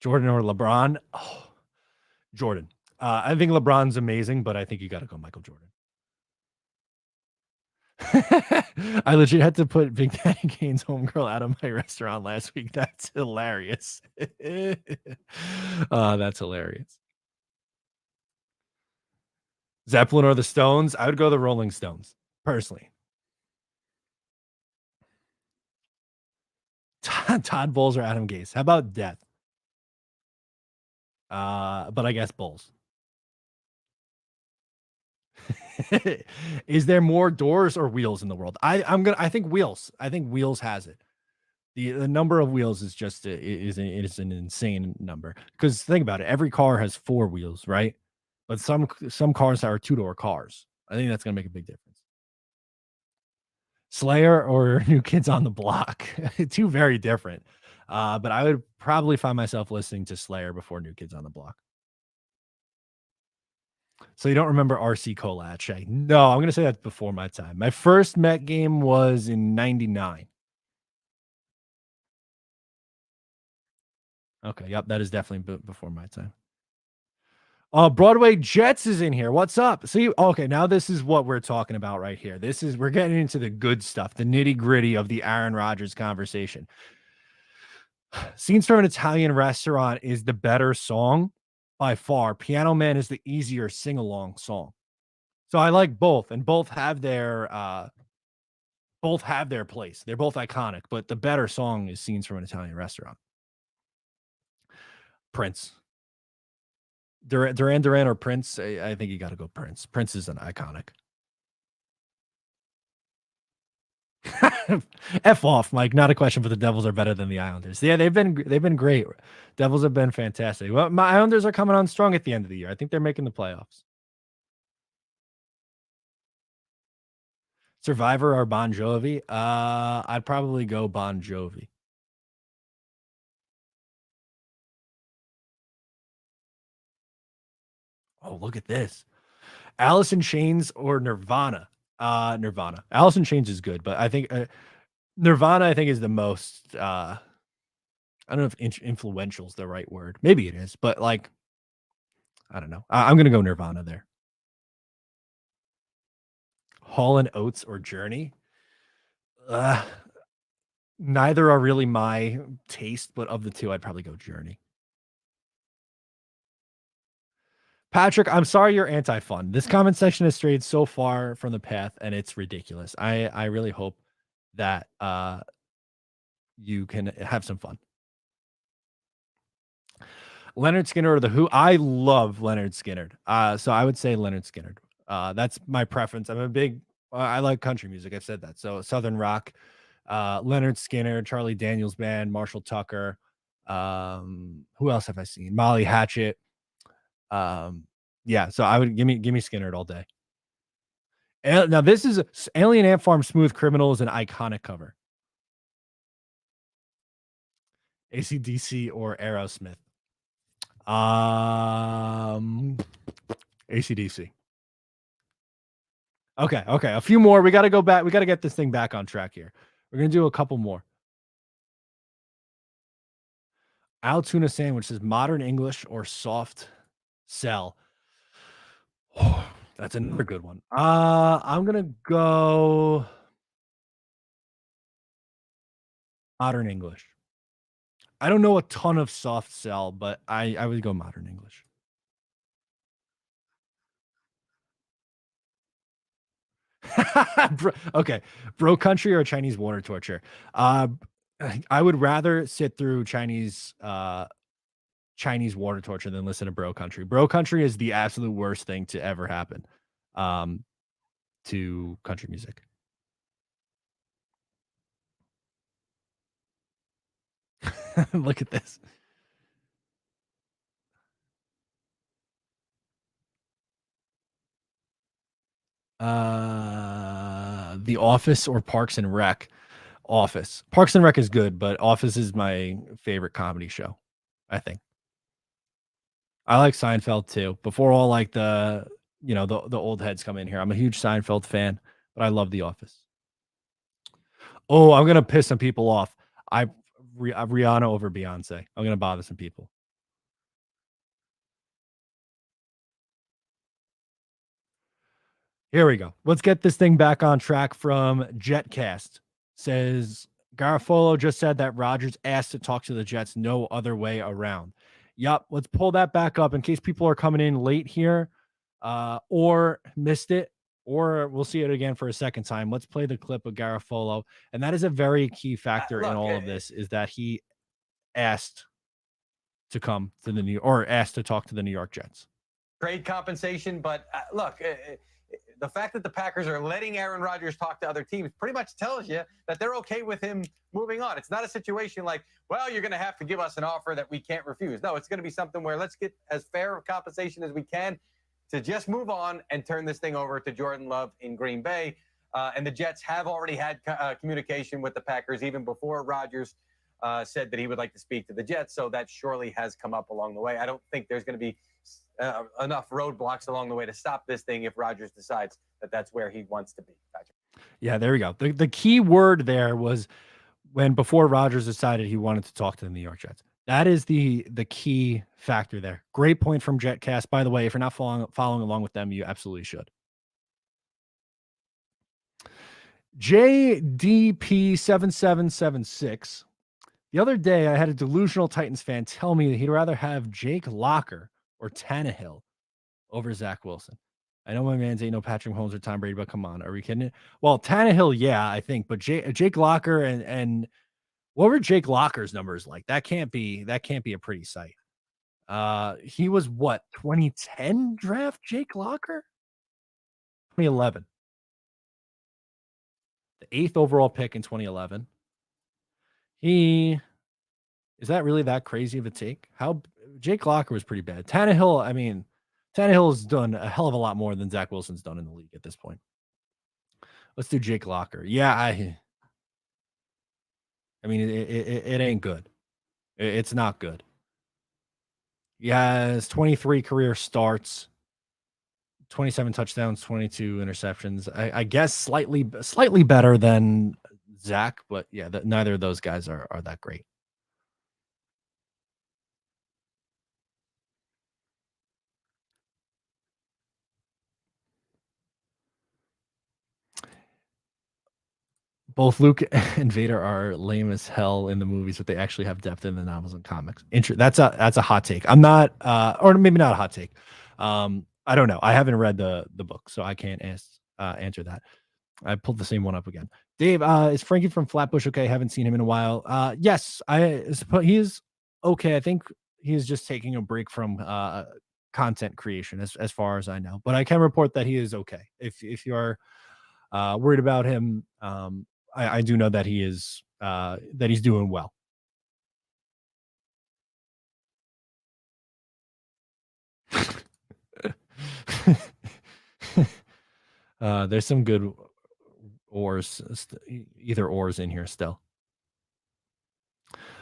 Jordan or LeBron? Oh, Jordan. I think LeBron's amazing, but I think you got to go Michael Jordan. I legit had to put Big Daddy Kane's homegirl out of my restaurant last week. That's hilarious. That's hilarious. Zeppelin or the Stones? I would go the Rolling Stones, personally. Todd Bowles or Adam Gase? How about Death? But I guess Bowles. Is there more doors or wheels in the world? I think wheels. I think wheels has it. The number of wheels is just is an insane number. Because think about it, every car has 4 wheels, right? But some cars are 2-door cars. I think that's gonna make a big difference. Slayer or New Kids on the Block? 2 very different. But I would probably find myself listening to Slayer before New Kids on the Block. So you don't remember RC Colatche? No, I'm gonna say that's before my time. My first Met game was in '99. Okay, yep, that is definitely before my time. Broadway Jets is in here. What's up? See, okay, now this is what we're talking about right here. We're getting into the good stuff, the nitty gritty of the Aaron Rodgers conversation. Scenes from an Italian Restaurant is the better song by far. Piano Man is the easier sing-along song. So I like both, and both have their place. They're both iconic, but the better song is Scenes from an Italian Restaurant. Prince. Duran Duran or Prince? I think you got to go Prince. Prince is an iconic. F off, Mike. Not a question, but the Devils are better than the Islanders. Yeah, they've been great. Devils have been fantastic. Well, my Islanders are coming on strong at the end of the year. I think they're making the playoffs. Survivor or Bon Jovi? I'd probably go Bon Jovi. Oh, look at this. Alice in Chains or Nirvana? Nirvana. Alice in Chains is good, but I think Nirvana, I think, is the most I don't know if influential is the right word. Maybe it is, but like, I don't know. I'm gonna go Nirvana there. Hall and Oates or Journey? Neither are really my taste, but of the two, I'd probably go Journey. Patrick, I'm sorry you're anti-fun. This comment section has strayed so far from the path, and it's ridiculous. I really hope that you can have some fun. Leonard Skinner or The Who? I love Leonard Skinner. So I would say Leonard Skinner. That's my preference. I like country music. I've said that. So Southern rock, Leonard Skinner, Charlie Daniels Band, Marshall Tucker. Who else have I seen? Molly Hatchet. Yeah, so I would give me Skinner all day. Now this is Alien Ant Farm Smooth Criminal is an iconic cover. AC/DC or Aerosmith? AC/DC. Okay. A few more. We got to go back. We got to get this thing back on track here. We're going to do a couple more. Al Tuna Sandwich is modern English or soft sell. Oh, that's another good one. I'm going to go modern English. I don't know a ton of soft sell, but I would go modern English. Okay, Bro Country or Chinese water torture? I would rather sit through Chinese water torture than listen to Bro Country. Bro Country is the absolute worst thing to ever happen to country music. Look at this. The Office or Parks and Rec? Office. Parks and Rec is good, but Office is my favorite comedy show, I think. I like Seinfeld too. Before all like the old heads come in here. I'm a huge Seinfeld fan, but I love The Office. Oh, I'm gonna piss some people off. Rihanna over Beyonce. I'm gonna bother some people. Here we go. Let's get this thing back on track from Jetcast. Says Garoppolo just said that Rodgers asked to talk to the Jets, no other way around. Yup. Let's pull that back up in case people are coming in late here or missed it, or we'll see it again for a second time. Let's play the clip of Garoppolo. And that is a very key factor in all of this, is that he asked to come to the asked to talk to the New York Jets. Trade compensation, but look, the fact that the Packers are letting Aaron Rodgers talk to other teams pretty much tells you that they're okay with him moving on. It's not a situation like, well, you're going to have to give us an offer that we can't refuse. No, it's going to be something where let's get as fair of compensation as we can to just move on and turn this thing over to Jordan Love in Green Bay. And the Jets have already had communication with the Packers even before Rodgers said that he would like to speak to the Jets. So that surely has come up along the way. I don't think there's going to be enough roadblocks along the way to stop this thing if Rodgers decides that that's where he wants to be. Patrick. Yeah, there we go. The key word there was before Rodgers decided he wanted to talk to the New York Jets. That is the key factor there. Great point from Jetcast. By the way, if you're not following along with them, you absolutely should. JDP7776. The other day, I had a delusional Titans fan tell me that he'd rather have Jake Locker or Tannehill over Zach Wilson. I know my man's ain't no Patrick Mahomes or Tom Brady, but come on, are we kidding? Well, Tannehill, yeah, I think, but Jake Locker and what were Jake Locker's numbers like? That can't be a pretty sight. He was what, 2010 draft Jake Locker? 2011. The 8th overall pick in 2011. Is that really that crazy of a take? How Jake Locker was pretty bad. Tannehill has done a hell of a lot more than Zach Wilson's done in the league at this point. Let's do Jake Locker. Yeah, it ain't good. It's not good. He has 23 career starts, 27 touchdowns, 22 interceptions. I guess slightly better than Zach, but yeah, neither of those guys are that great. Both Luke and Vader are lame as hell in the movies, but they actually have depth in the novels and comics. That's a hot take. I'm not, or maybe not a hot take. I don't know. I haven't read the book, so I can't answer that. I pulled the same one up again. Dave, is Frankie from Flatbush okay? Haven't seen him in a while. Yes, I suppose he is okay. I think he's just taking a break from content creation, as far as I know. But I can report that he is okay. If you are worried about him, I do know that he is that he's doing well. There's some good ors, either ors in here still.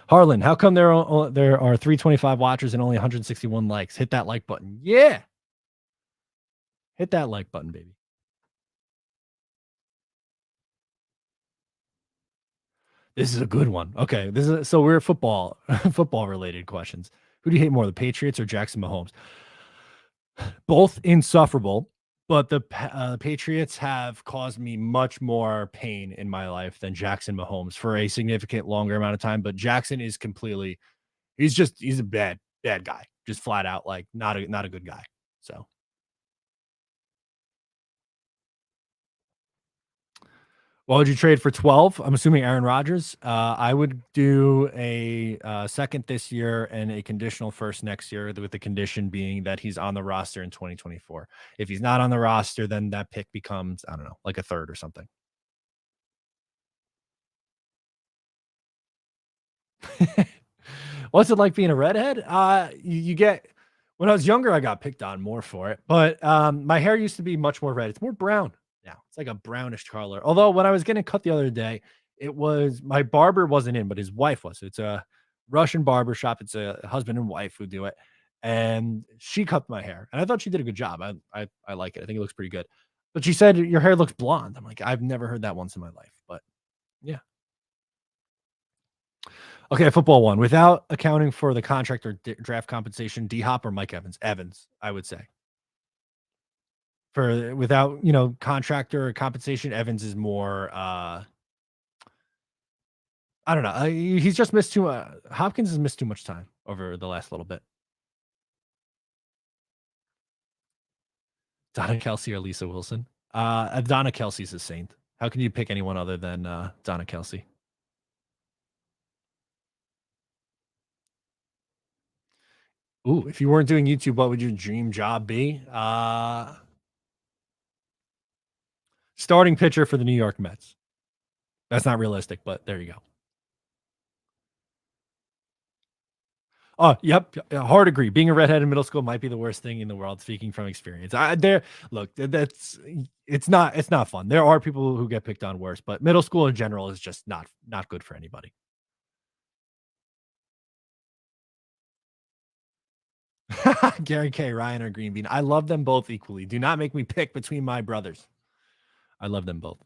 Harlan, how come there are 325 watchers and only 161 likes? Hit that like button. Yeah. Hit that like button, baby. This is a good one. Okay, so we're football related questions. Who do you hate more, the Patriots or Jackson Mahomes? Both insufferable, but the Patriots have caused me much more pain in my life than Jackson Mahomes for a significant longer amount of time. But Jackson is he's a bad guy, just flat out, like not a good guy. So. What would you trade for 12? I'm assuming Aaron Rodgers. I would do a second this year and a conditional first next year, with the condition being that he's on the roster in 2024. If he's not on the roster, then that pick becomes, I don't know, like a third or something. What's it like being a redhead? You get, when I was younger, I got picked on more for it, but my hair used to be much more red. It's more brown now. It's like a brownish color. Although when I was getting cut the other day, it was, my barber wasn't in, but his wife was. It's a Russian barber shop. It's a husband and wife who do it. And she cut my hair. And I thought she did a good job. I like it. I think it looks pretty good. But she said, your hair looks blonde. I'm like, I've never heard that once in my life. But yeah. Okay, football one. Without accounting for the contract or draft compensation, D-Hop or Mike Evans? Evans, I would say. for without contractor or compensation. Evans is more. I don't know. He's just missed too. Hopkins has missed too much time over the last little bit. Donna Kelsey or Lisa Wilson? Donna Kelsey's a saint. How can you pick anyone other than Donna Kelsey? Ooh, if you weren't doing YouTube, what would your dream job be? Starting pitcher for the New York Mets. That's not realistic, but there you go. Oh, yep. Hard agree. Being a redhead in middle school might be the worst thing in the world, speaking from experience. It's not fun. There are people who get picked on worse, but middle school in general is just not good for anybody. Gary K, Ryan, or Green Bean. I love them both equally. Do not make me pick between my brothers. I love them both.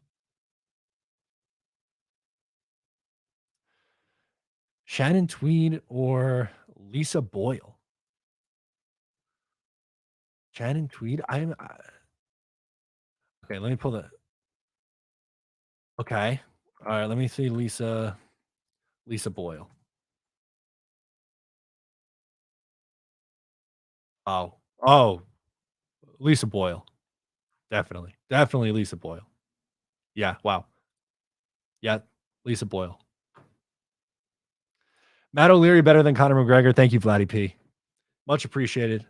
Shannon Tweed or Lisa Boyle? Shannon Tweed. Okay, let me pull the. Okay. All right, let me see Lisa Boyle. Oh, Lisa Boyle. Definitely Lisa Boyle. Yeah, wow. Yeah, Lisa Boyle. Matt O'Leary better than Conor McGregor. Thank you, Vladdy P. Much appreciated.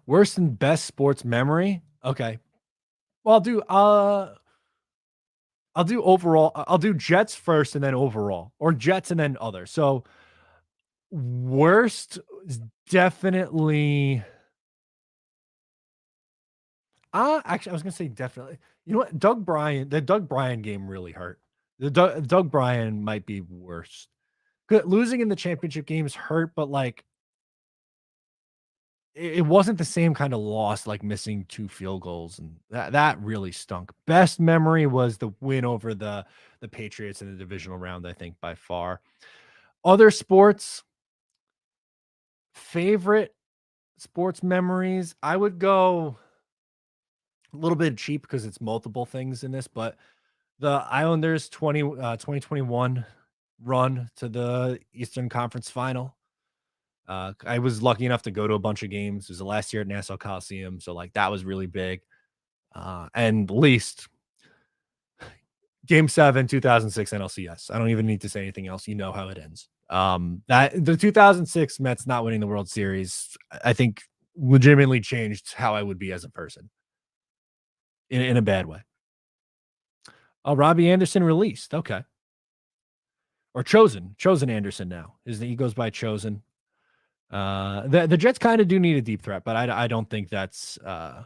Worst and best sports memory? Okay. Well, I'll do overall. I'll do Jets first and then overall, or Jets and then other. So worst is definitely. Actually, I was gonna say definitely. You know what? The Doug Bryan game really hurt. The Doug Bryan might be worst. Losing in the championship games hurt, but like it wasn't the same kind of loss, like missing 2 field goals, and that really stunk. Best memory was the win over the Patriots in the divisional round, I think, by far. Other sports, favorite sports memories, I would go a little bit cheap because it's multiple things in this, but the Islanders 2021 run to the Eastern Conference Final. I was lucky enough to go to a bunch of games. It was the last year at Nassau Coliseum, so like that was really big. And least Game 7, 2006 NLCS. I don't even need to say anything else. You know how it ends. That the 2006 Mets not winning the World Series, I think, legitimately changed how I would be as a person in a bad way. Oh, Robbie Anderson released. Okay. Or chosen Anderson now. He goes by chosen. The Jets kind of do need a deep threat, but I don't think that's I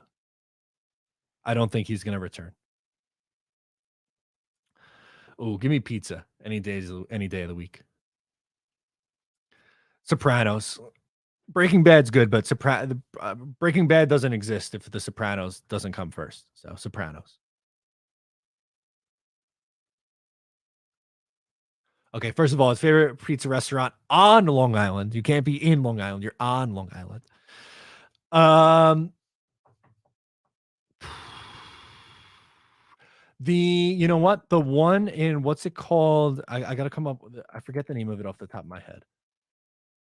don't think he's going to return. Oh, give me pizza any day of the week. Sopranos. Breaking Bad's good, but Breaking Bad doesn't exist if the Sopranos doesn't come first. So Sopranos. Okay, first of all, his favorite pizza restaurant on Long Island. You can't be in Long Island. You're on Long Island. You know what? The one in, what's it called? I got to come up with it. I forget the name of it off the top of my head.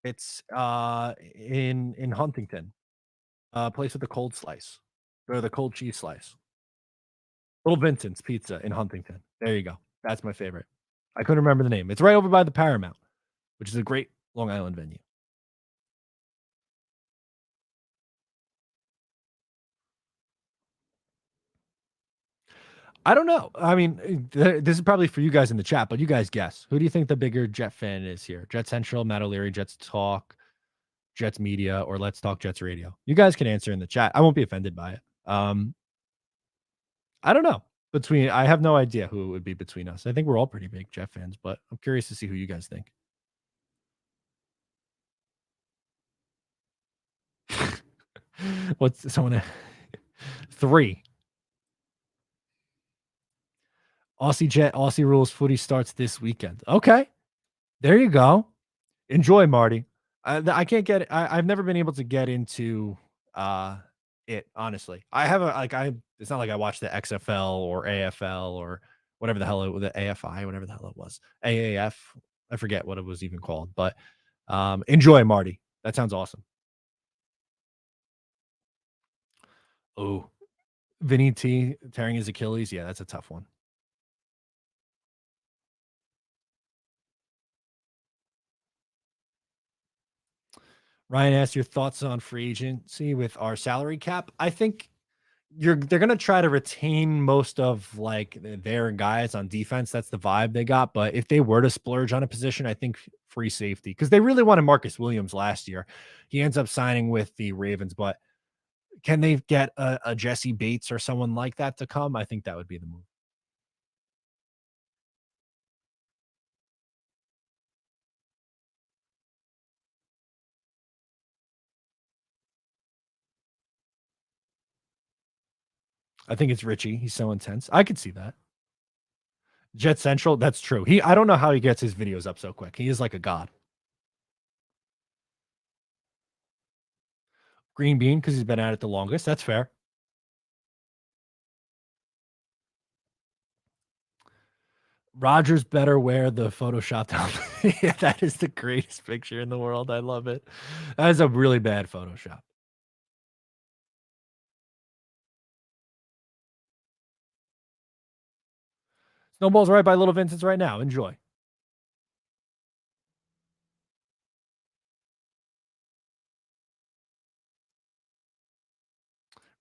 It's in Huntington. Place with the cold slice or the cold cheese slice. Little Vincent's Pizza in Huntington. There you go. That's my favorite. I couldn't remember the name. It's right over by the Paramount, which is a great Long Island venue. I don't know. I mean, this is probably for you guys in the chat, but you guys guess. Who do you think the bigger Jet fan is here? Jet Central, Matt O'Leary, Jets Talk, Jets Media, or Let's Talk Jets Radio? You guys can answer in the chat. I won't be offended by it. I don't know. I have no idea who it would be between us. I think we're all pretty big Jet fans, but I'm curious to see who you guys think. What's someone? 3. Aussie rules footy starts this weekend. Okay. There you go. Enjoy, Marty. I can't get. I've never been able to get into it honestly. I have a like. I. It's not like I watch the XFL or AFL or whatever the hell the AFI, whatever the hell it was, AAF. I forget what it was even called, but enjoy Marty. That sounds awesome. Oh, Vinny T tearing his Achilles. Yeah, that's a tough one. Ryan asked your thoughts on free agency with our salary cap. I think they're gonna try to retain most of like their guys on defense. That's the vibe they got. But if they were to splurge on a position, I think free safety, because they really wanted Marcus Williams last year. He ends up signing with the Ravens, but can they get a Jesse Bates or someone like that to come? I think that would be the move. I think it's Richie. He's so intense. I could see that. Jet Central, that's true. I don't know how he gets his videos up so quick. He is like a god. Green Bean, because he's been at it the longest. That's fair. Rodgers better wear the photoshopped outfit. Yeah, that is the greatest picture in the world. I love it. That is a really bad Photoshop. Snowball's right by Little Vincent's right now. Enjoy.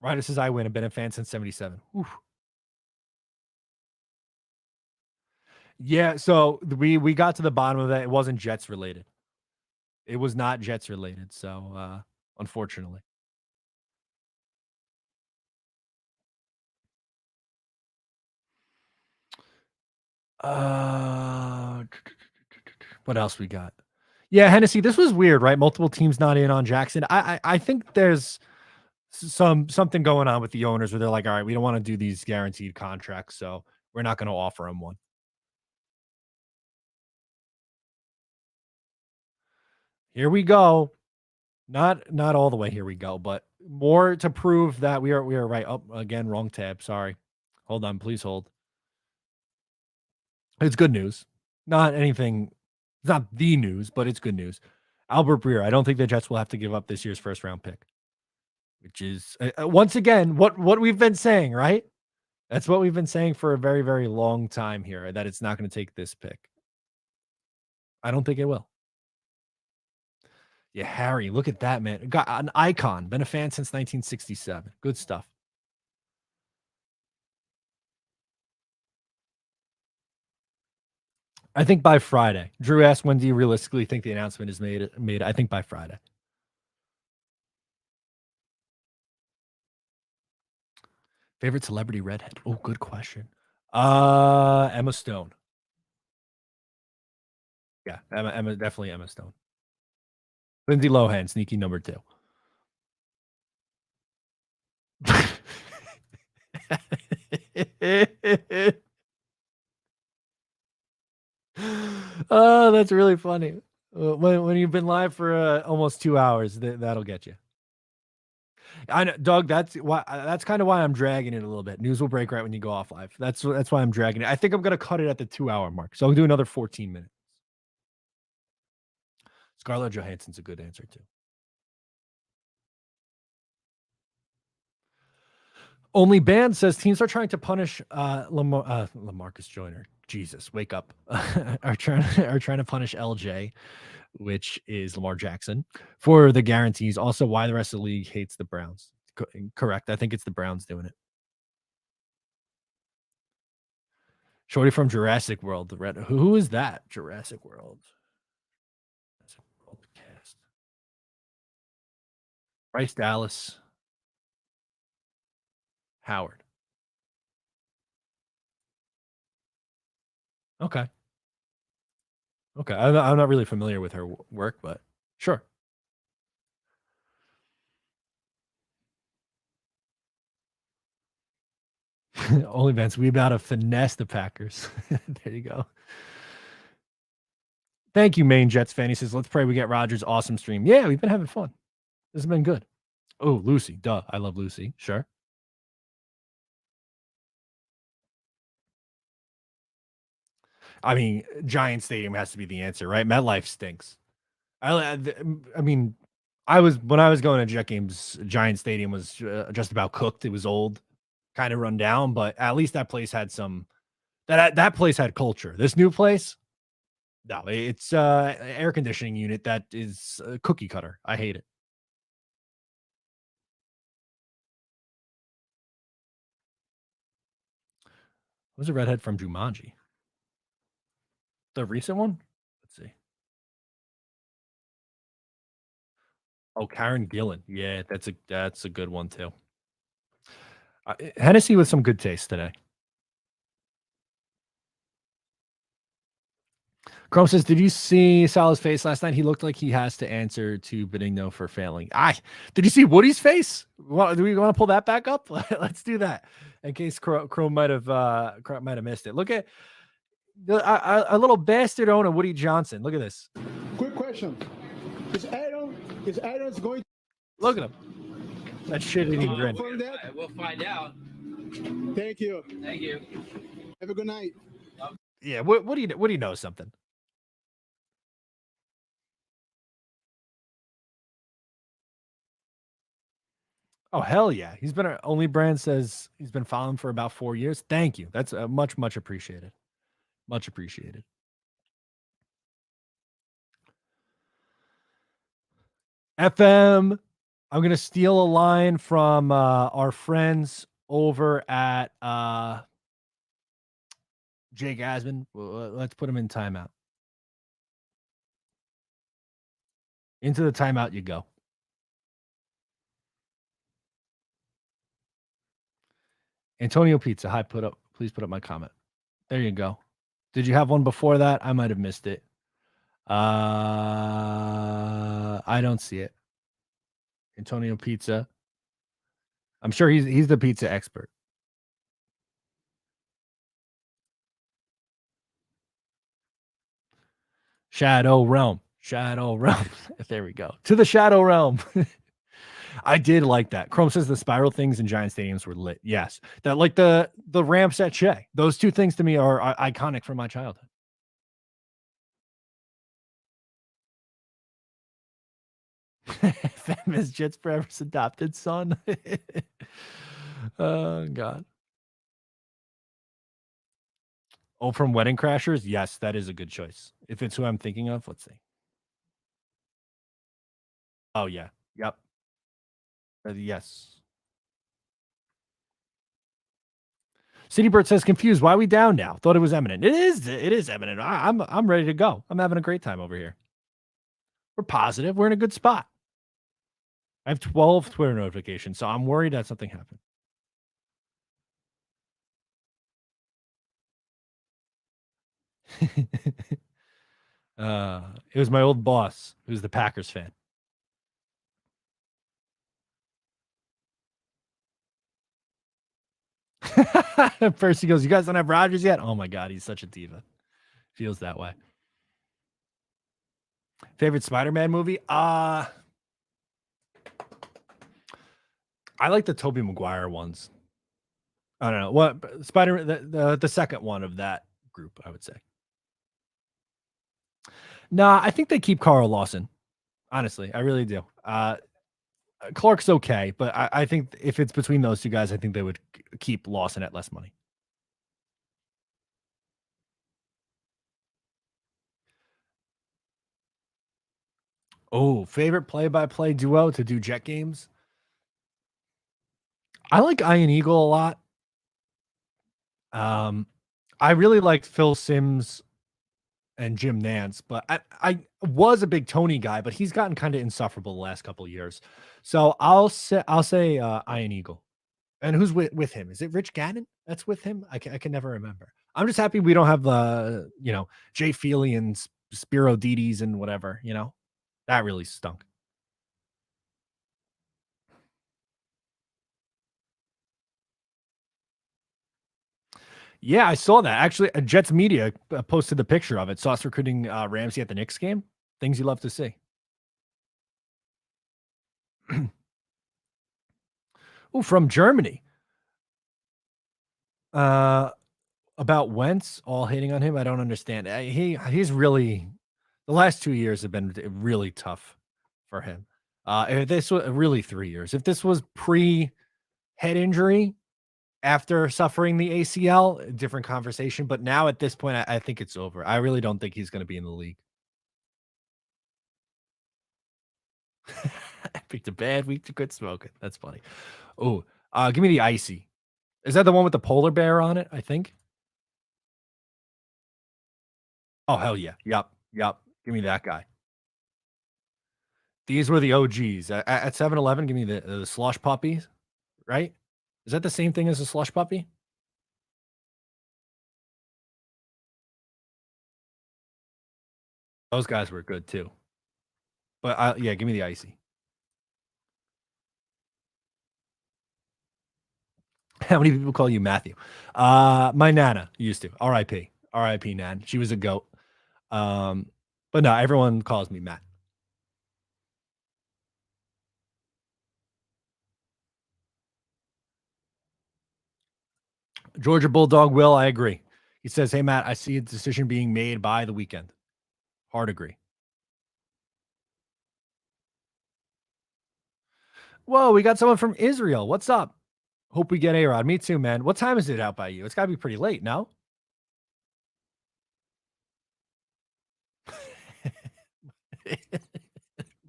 Ryder says I win. I've been a fan since 77. Oof. Yeah, so we got to the bottom of that. It wasn't Jets related. It was not Jets related. So unfortunately. What else we got? Yeah, Hennessy, this was weird, right? Multiple teams not in on Jackson. I think there's something going on with the owners where they're like, all right, we don't want to do these guaranteed contracts, so we're not going to offer him one. Here we go. Not all the way here we go, but more to prove that we are right. Oh, again, wrong tab. Sorry. Hold on, please hold. It's good news. Not anything, it's not the news, but it's good news. Albert Breer, I don't think the Jets will have to give up this year's first round pick, which is once again what we've been saying, right? That's what we've been saying for a very, very long time here, that it's not going to take this pick. I don't think it will. Yeah, Harry, look at that, man. Got an icon, been a fan since 1967. Good stuff. I think by Friday. Drew asked, when do you realistically think the announcement is made? I think by Friday. Favorite celebrity redhead? Oh, good question. Emma Stone. Yeah, Emma, definitely Emma Stone. Lindsay Lohan, sneaky number 2. Oh, that's really funny. When you've been live for almost 2 hours, that'll get you. I know, Doug. That's why. That's kind of why I'm dragging it a little bit. News will break right when you go off live. That's why I'm dragging it. I think I'm gonna cut it at the 2-hour mark, so I'll do another 14 minutes. Scarlett Johansson's a good answer too. Only Band says teams are trying to punish LaMarcus Joyner. Jesus, wake up! are trying to punish LJ, which is Lamar Jackson, for the guarantees. Also, why the rest of the league hates the Browns. Correct. I think it's the Browns doing it. Shorty from Jurassic World. The red. Who is that? Jurassic World. Cast. Bryce Dallas. Howard. Okay. Okay. I'm not really familiar with her work, but sure. Only Vince, we about to finesse the Packers. There you go. Thank you, main Jets fan. He says, let's pray we get Rodgers' awesome stream. Yeah, we've been having fun. This has been good. Oh, Lucy. Duh. I love Lucy. Sure. I mean, Giant Stadium has to be the answer, right? MetLife stinks. I mean, when I was going to Jet games, Giant Stadium was just about cooked. It was old, kind of run down, but at least that place had some. That place had culture. This new place, no, it's air conditioning unit that is cookie cutter. I hate it. Who's a redhead from Jumanji? The recent one? Let's see. Oh, Karen Gillan. Yeah, that's a good one too. Hennessy with some good taste today. Chrome says, did you see Salah's face last night? He looked like he has to answer to Benigno for failing. Did you see Woody's face? Do we want to pull that back up? Let's do that in case Chrome might have missed it. Look at a little bastard owner, Woody Johnson. Look at this. Quick question: Is Aaron's going? Look at him. That shit-eating grin. We'll find out. Thank you. Thank you. Have a good night. Yeah. What do you know something? Oh, hell yeah. He's been Only Brand says he's been following for about 4 years. Thank you. That's much appreciated. Much appreciated. FM, I'm going to steal a line from our friends over at Jake Asman. Let's put him in timeout. Into the timeout you go. Antonio Pizza. Hi, please put up my comment. There you go. Did you have one before that? I might have missed it. I don't see it. Antonio Pizza. I'm sure he's the pizza expert. Shadow Realm. There we go. To the Shadow Realm. I did like that. Chrome says the spiral things in Giant Stadiums were lit. Yes. That like the ramps at Shea. Those two things to me are iconic from my childhood. Famous Jets Forever's adopted son. Oh, God. Oh, from Wedding Crashers? Yes, that is a good choice. If it's who I'm thinking of, let's see. Oh, yeah. Yep. Yes. Citybird says confused. Why are we down now? Thought it was Eminent. It is Eminent. I'm ready to go. I'm having a great time over here. We're positive. We're in a good spot. I have 12 Twitter notifications, so I'm worried that something happened. It was my old boss, who's the Packers fan. Percy goes, you guys don't have Rodgers yet? Oh my God, he's such a diva. Feels that way. Favorite Spider-Man movie? I like the Tobey Maguire ones. I don't know. What Spider-Man, the second one of that group, I would say. Nah, I think they keep Carl Lawson. Honestly, I really do. Clark's okay, but I think if it's between those two guys, I think they would keep Lawson at less money. Oh, favorite play-by-play duo to do Jet games? I like Ian Eagle a lot. I really liked Phil Simms and Jim Nance, but I was a big Tony guy, but he's gotten kind of insufferable the last couple of years. So I'll say Ian Eagle. And who's with him? Is it Rich Gannon that's with him? I can never remember. I'm just happy we don't have the Jay Feely and Spiro Didis and whatever. That really stunk. Yeah, I saw that. Actually, Jets Media posted the picture of it. Sauce recruiting Ramsey at the Knicks game. Things you love to see. Oh, from Germany. About Wentz, all hating on him. I don't understand. He's really, the last 2 years have been really tough for him. If this was really 3 years. If this was pre-head injury after suffering the ACL, different conversation. But now at this point, I think it's over. I really don't think he's going to be in the league. I picked a bad week to quit smoking. That's funny. Oh, give me the icy. Is that the one with the polar bear on it? I think. Oh, hell yeah. Yep. Give me that guy. These were the OGs. At 7-Eleven, give me the slush puppies, right? Is that the same thing as a slush puppy? Those guys were good too. But yeah, give me the icy. How many people call you Matthew? My Nana used to. R.I.P. R.I.P. Nan. She was a goat. But no, everyone calls me Matt. Georgia Bulldog Will, I agree. He says, hey, Matt, I see a decision being made by the weekend. Hard agree. Whoa, we got someone from Israel. What's up? Hope we get A-Rod. Me too, man. What time is it out by you? It's got to be pretty late, no?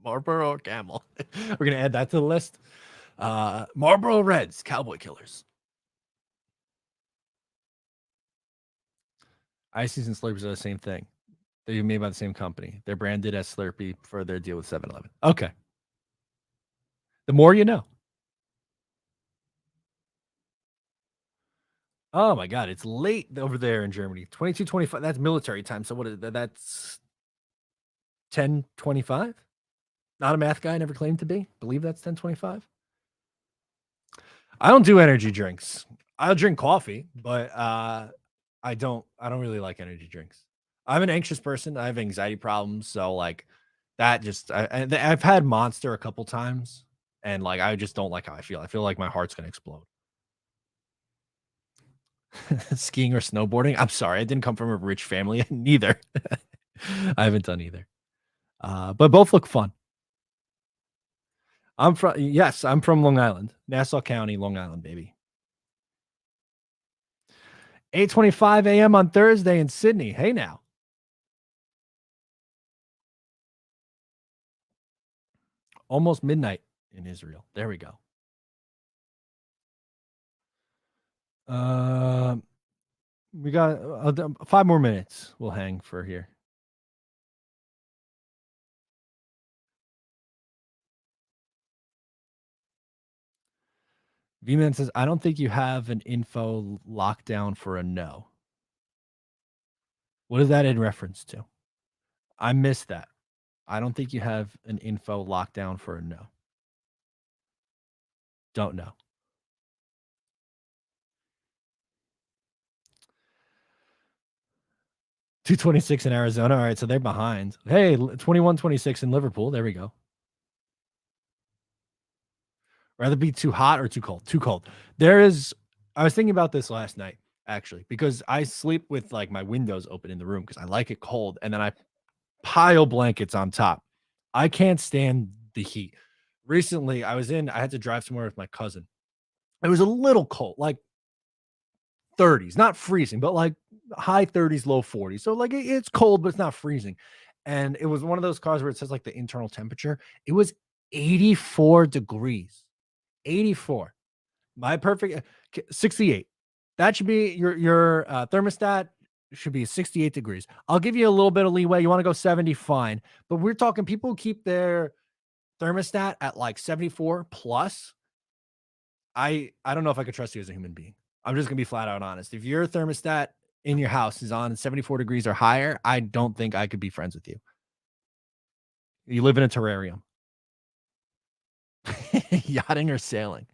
Marlboro or Camel? We're going to add that to the list. Marlboro Reds, Cowboy Killers. Ices and Slurpees are the same thing. They're made by the same company. They're branded as Slurpee for their deal with 7-Eleven. Okay. The more you know. Oh my God, it's late over there in Germany. 22:25. That's military time. So what is that? That's 10:25. Not a math guy. Never claimed to be. Believe that's 10:25. I don't do energy drinks. I'll drink coffee, but I don't really like energy drinks. I'm an anxious person. I have anxiety problems, so like that just I've had Monster a couple times, and like I just don't like how I feel. I feel like my heart's gonna explode. Skiing or snowboarding? I'm sorry, I didn't come from a rich family. Neither. I haven't done either. But both look fun. I'm from Long Island, Nassau County, Long Island, baby. 8:25 a.m. on Thursday in Sydney. Hey now. Almost midnight in Israel. There we go. We got 5 more minutes. We'll hang for here. V-Man says, I don't think you have an info lockdown for a no. What is that in reference to? I missed that. I don't think you have an info lockdown for a no. Don't know. $2.26 in Arizona. All right, so they're behind. Hey, 21-26 in Liverpool. There we go. Rather be too hot or too cold? Too cold. I was thinking about this last night, actually, because I sleep with like my windows open in the room because I like it cold, and then I pile blankets on top. I can't stand the heat. Recently, I had to drive somewhere with my cousin. It was a little cold, like 30s, not freezing, but like high 30s, low 40s. So like it's cold, but it's not freezing. And it was one of those cars where it says like the internal temperature. It was 84 degrees. 84. My perfect 68. That should be your thermostat should be 68 degrees. I'll give you a little bit of leeway. You want to go 70, fine. But we're talking people who keep their thermostat at like 74 plus. I don't know if I could trust you as a human being. I'm just gonna be flat out honest. If your thermostat in your house is on 74 degrees or higher, I don't think I could be friends with you. You live in a terrarium. Yachting or sailing?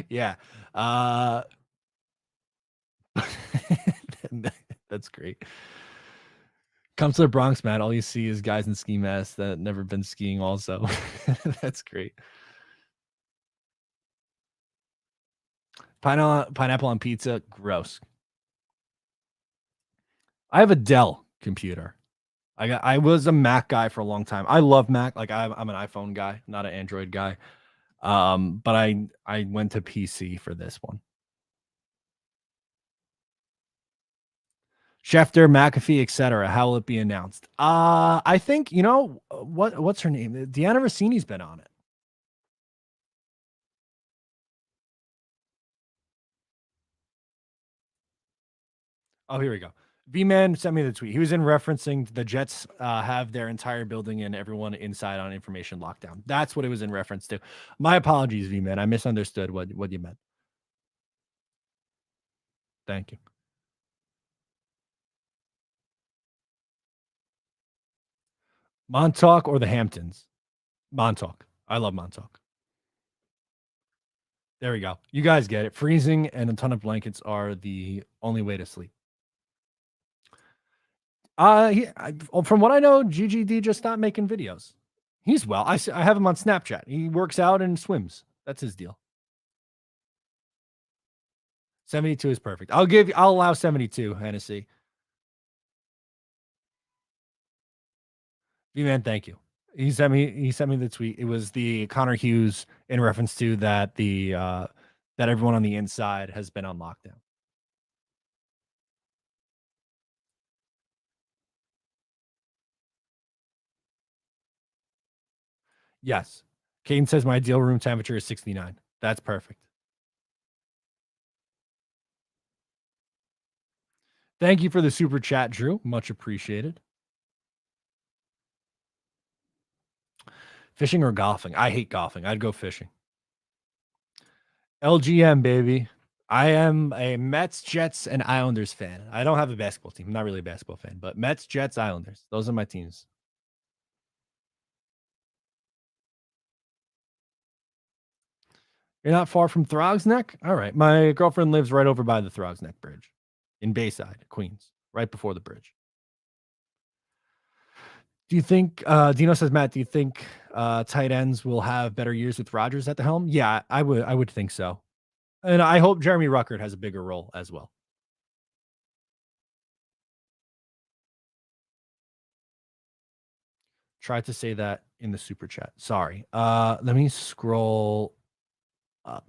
Yeah. That's great. Comes to the Bronx, man. All you see is guys in ski masks that never been skiing. Also, that's great. Pineapple on pizza, gross. I have a Dell computer. I was a Mac guy for a long time. I love Mac. Like I'm an iPhone guy, not an Android guy. But I went to PC for this one. Schefter, McAfee, etc. How will it be announced? I think what's her name? Deanna Rossini's been on it. Oh, here we go. V-Man sent me the tweet. He was in referencing the Jets have their entire building and everyone inside on information lockdown. That's what it was in reference to. My apologies, V-Man. I misunderstood what you meant. Thank you. Montauk or the Hamptons? Montauk. I love Montauk. There we go. You guys get it. Freezing and a ton of blankets are the only way to sleep. From what I know, GGD just stopped making videos. He's well. I have him on Snapchat. He works out and swims. That's his deal. 72 is perfect. I'll allow 72, Hennessy. V-Man, thank you. He sent me the tweet. It was the Connor Hughes in reference to that that everyone on the inside has been on lockdown. Yes. Caden says my ideal room temperature is 69. That's perfect. Thank you for the super chat, Drew. Much appreciated. Fishing or golfing? I hate golfing. I'd go fishing. LGM, baby. I am a Mets, Jets, and Islanders fan. I don't have a basketball team. I'm not really a basketball fan, but Mets, Jets, Islanders. Those are my teams. You're not far from Throgs Neck? All right. My girlfriend lives right over by the Throgs Neck Bridge in Bayside, Queens, right before the bridge. Do you think, Dino says, Matt, do you think tight ends will have better years with Rodgers at the helm? Yeah, I would think so. And I hope Jeremy Ruckert has a bigger role as well. Tried to say that in the super chat. Sorry. Let me scroll up.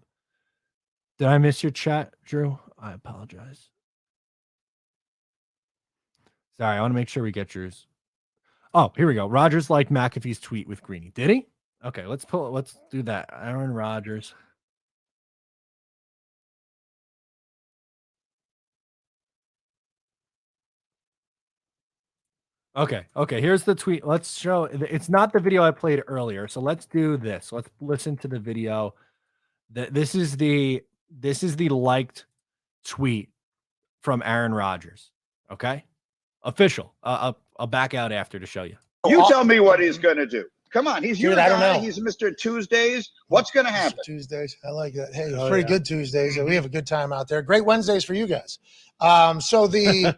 Did I miss your chat, Drew? I apologize. Sorry, I want to make sure we get yours. Oh, here we go. Rodgers liked McAfee's tweet with Greeny. Did he? Okay, let's do that. Aaron Rodgers. Okay, here's the tweet. Let's show it's not the video I played earlier. So let's do this. Let's listen to the video. This is the liked tweet from Aaron Rodgers. Okay? Official. I'll back out after to show you. You tell me what he's going to do. Come on, he's your Dude, I don't guy. know. He's Mr. Tuesdays. What's going to happen? Tuesdays. I like that. Hey, it's pretty good Tuesdays. We have a good time out there. Great Wednesdays for you guys. So the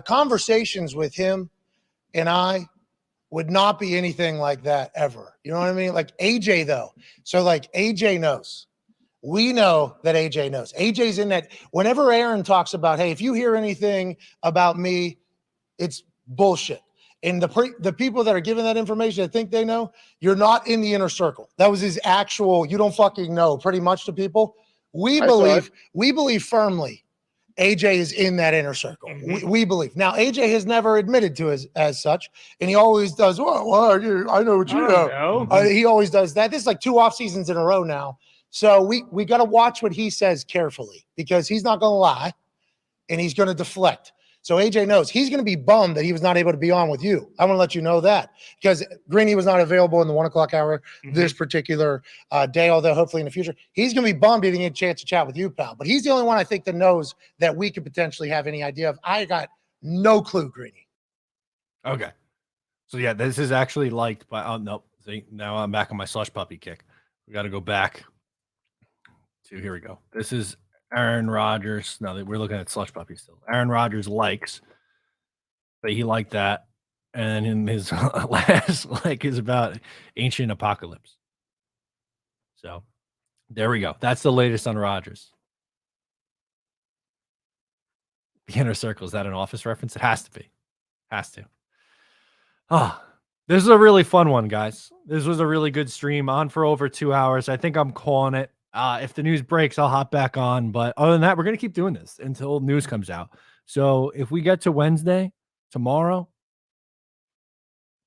conversations with him and I would not be anything like that ever. You know what I mean? Like AJ though. So like AJ knows. We know that AJ knows. AJ's in that. Whenever Aaron talks about, hey, if you hear anything about me, it's bullshit. And the people that are giving that information that think they know, you're not in the inner circle. That was his actual, you don't fucking know pretty much to people. We believe firmly AJ is in that inner circle. Mm-hmm. We believe. Now, AJ has never admitted to as such, and he always does, well, I know what you know. He always does that. This is like 2 off seasons in a row now. So we got to watch what he says carefully because he's not going to lie and he's going to deflect. So AJ knows he's going to be bummed that he was not able to be on with you. I want to let you know that because Greeny was not available in the 1 o'clock hour this particular day, although hopefully in the future, he's going to be bummed he didn't get a chance to chat with you, pal. But he's the only one I think that knows that we could potentially have any idea of. I got no clue, Greeny. Okay. So yeah, this is actually liked by, oh, no. See, now I'm back on my slush puppy kick. We got to go back to, here we go. This is Aaron Rodgers. No, we're looking at Slush Puppy still. Aaron Rodgers likes, but he liked that. And in his last like is about ancient apocalypse. So there we go. That's the latest on Rodgers. The inner circle, is that an Office reference? It has to be. Has to. Oh, this is a really fun one, guys. This was a really good stream, on for over 2 hours. I think I'm calling it. If the news breaks, I'll hop back on. But other than that, we're going to keep doing this until news comes out. So if we get to Wednesday, tomorrow,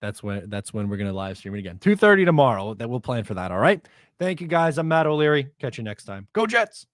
that's when we're going to live stream it again. 2:30 tomorrow. That we'll plan for that. All right. Thank you, guys. I'm Matt O'Leary. Catch you next time. Go Jets.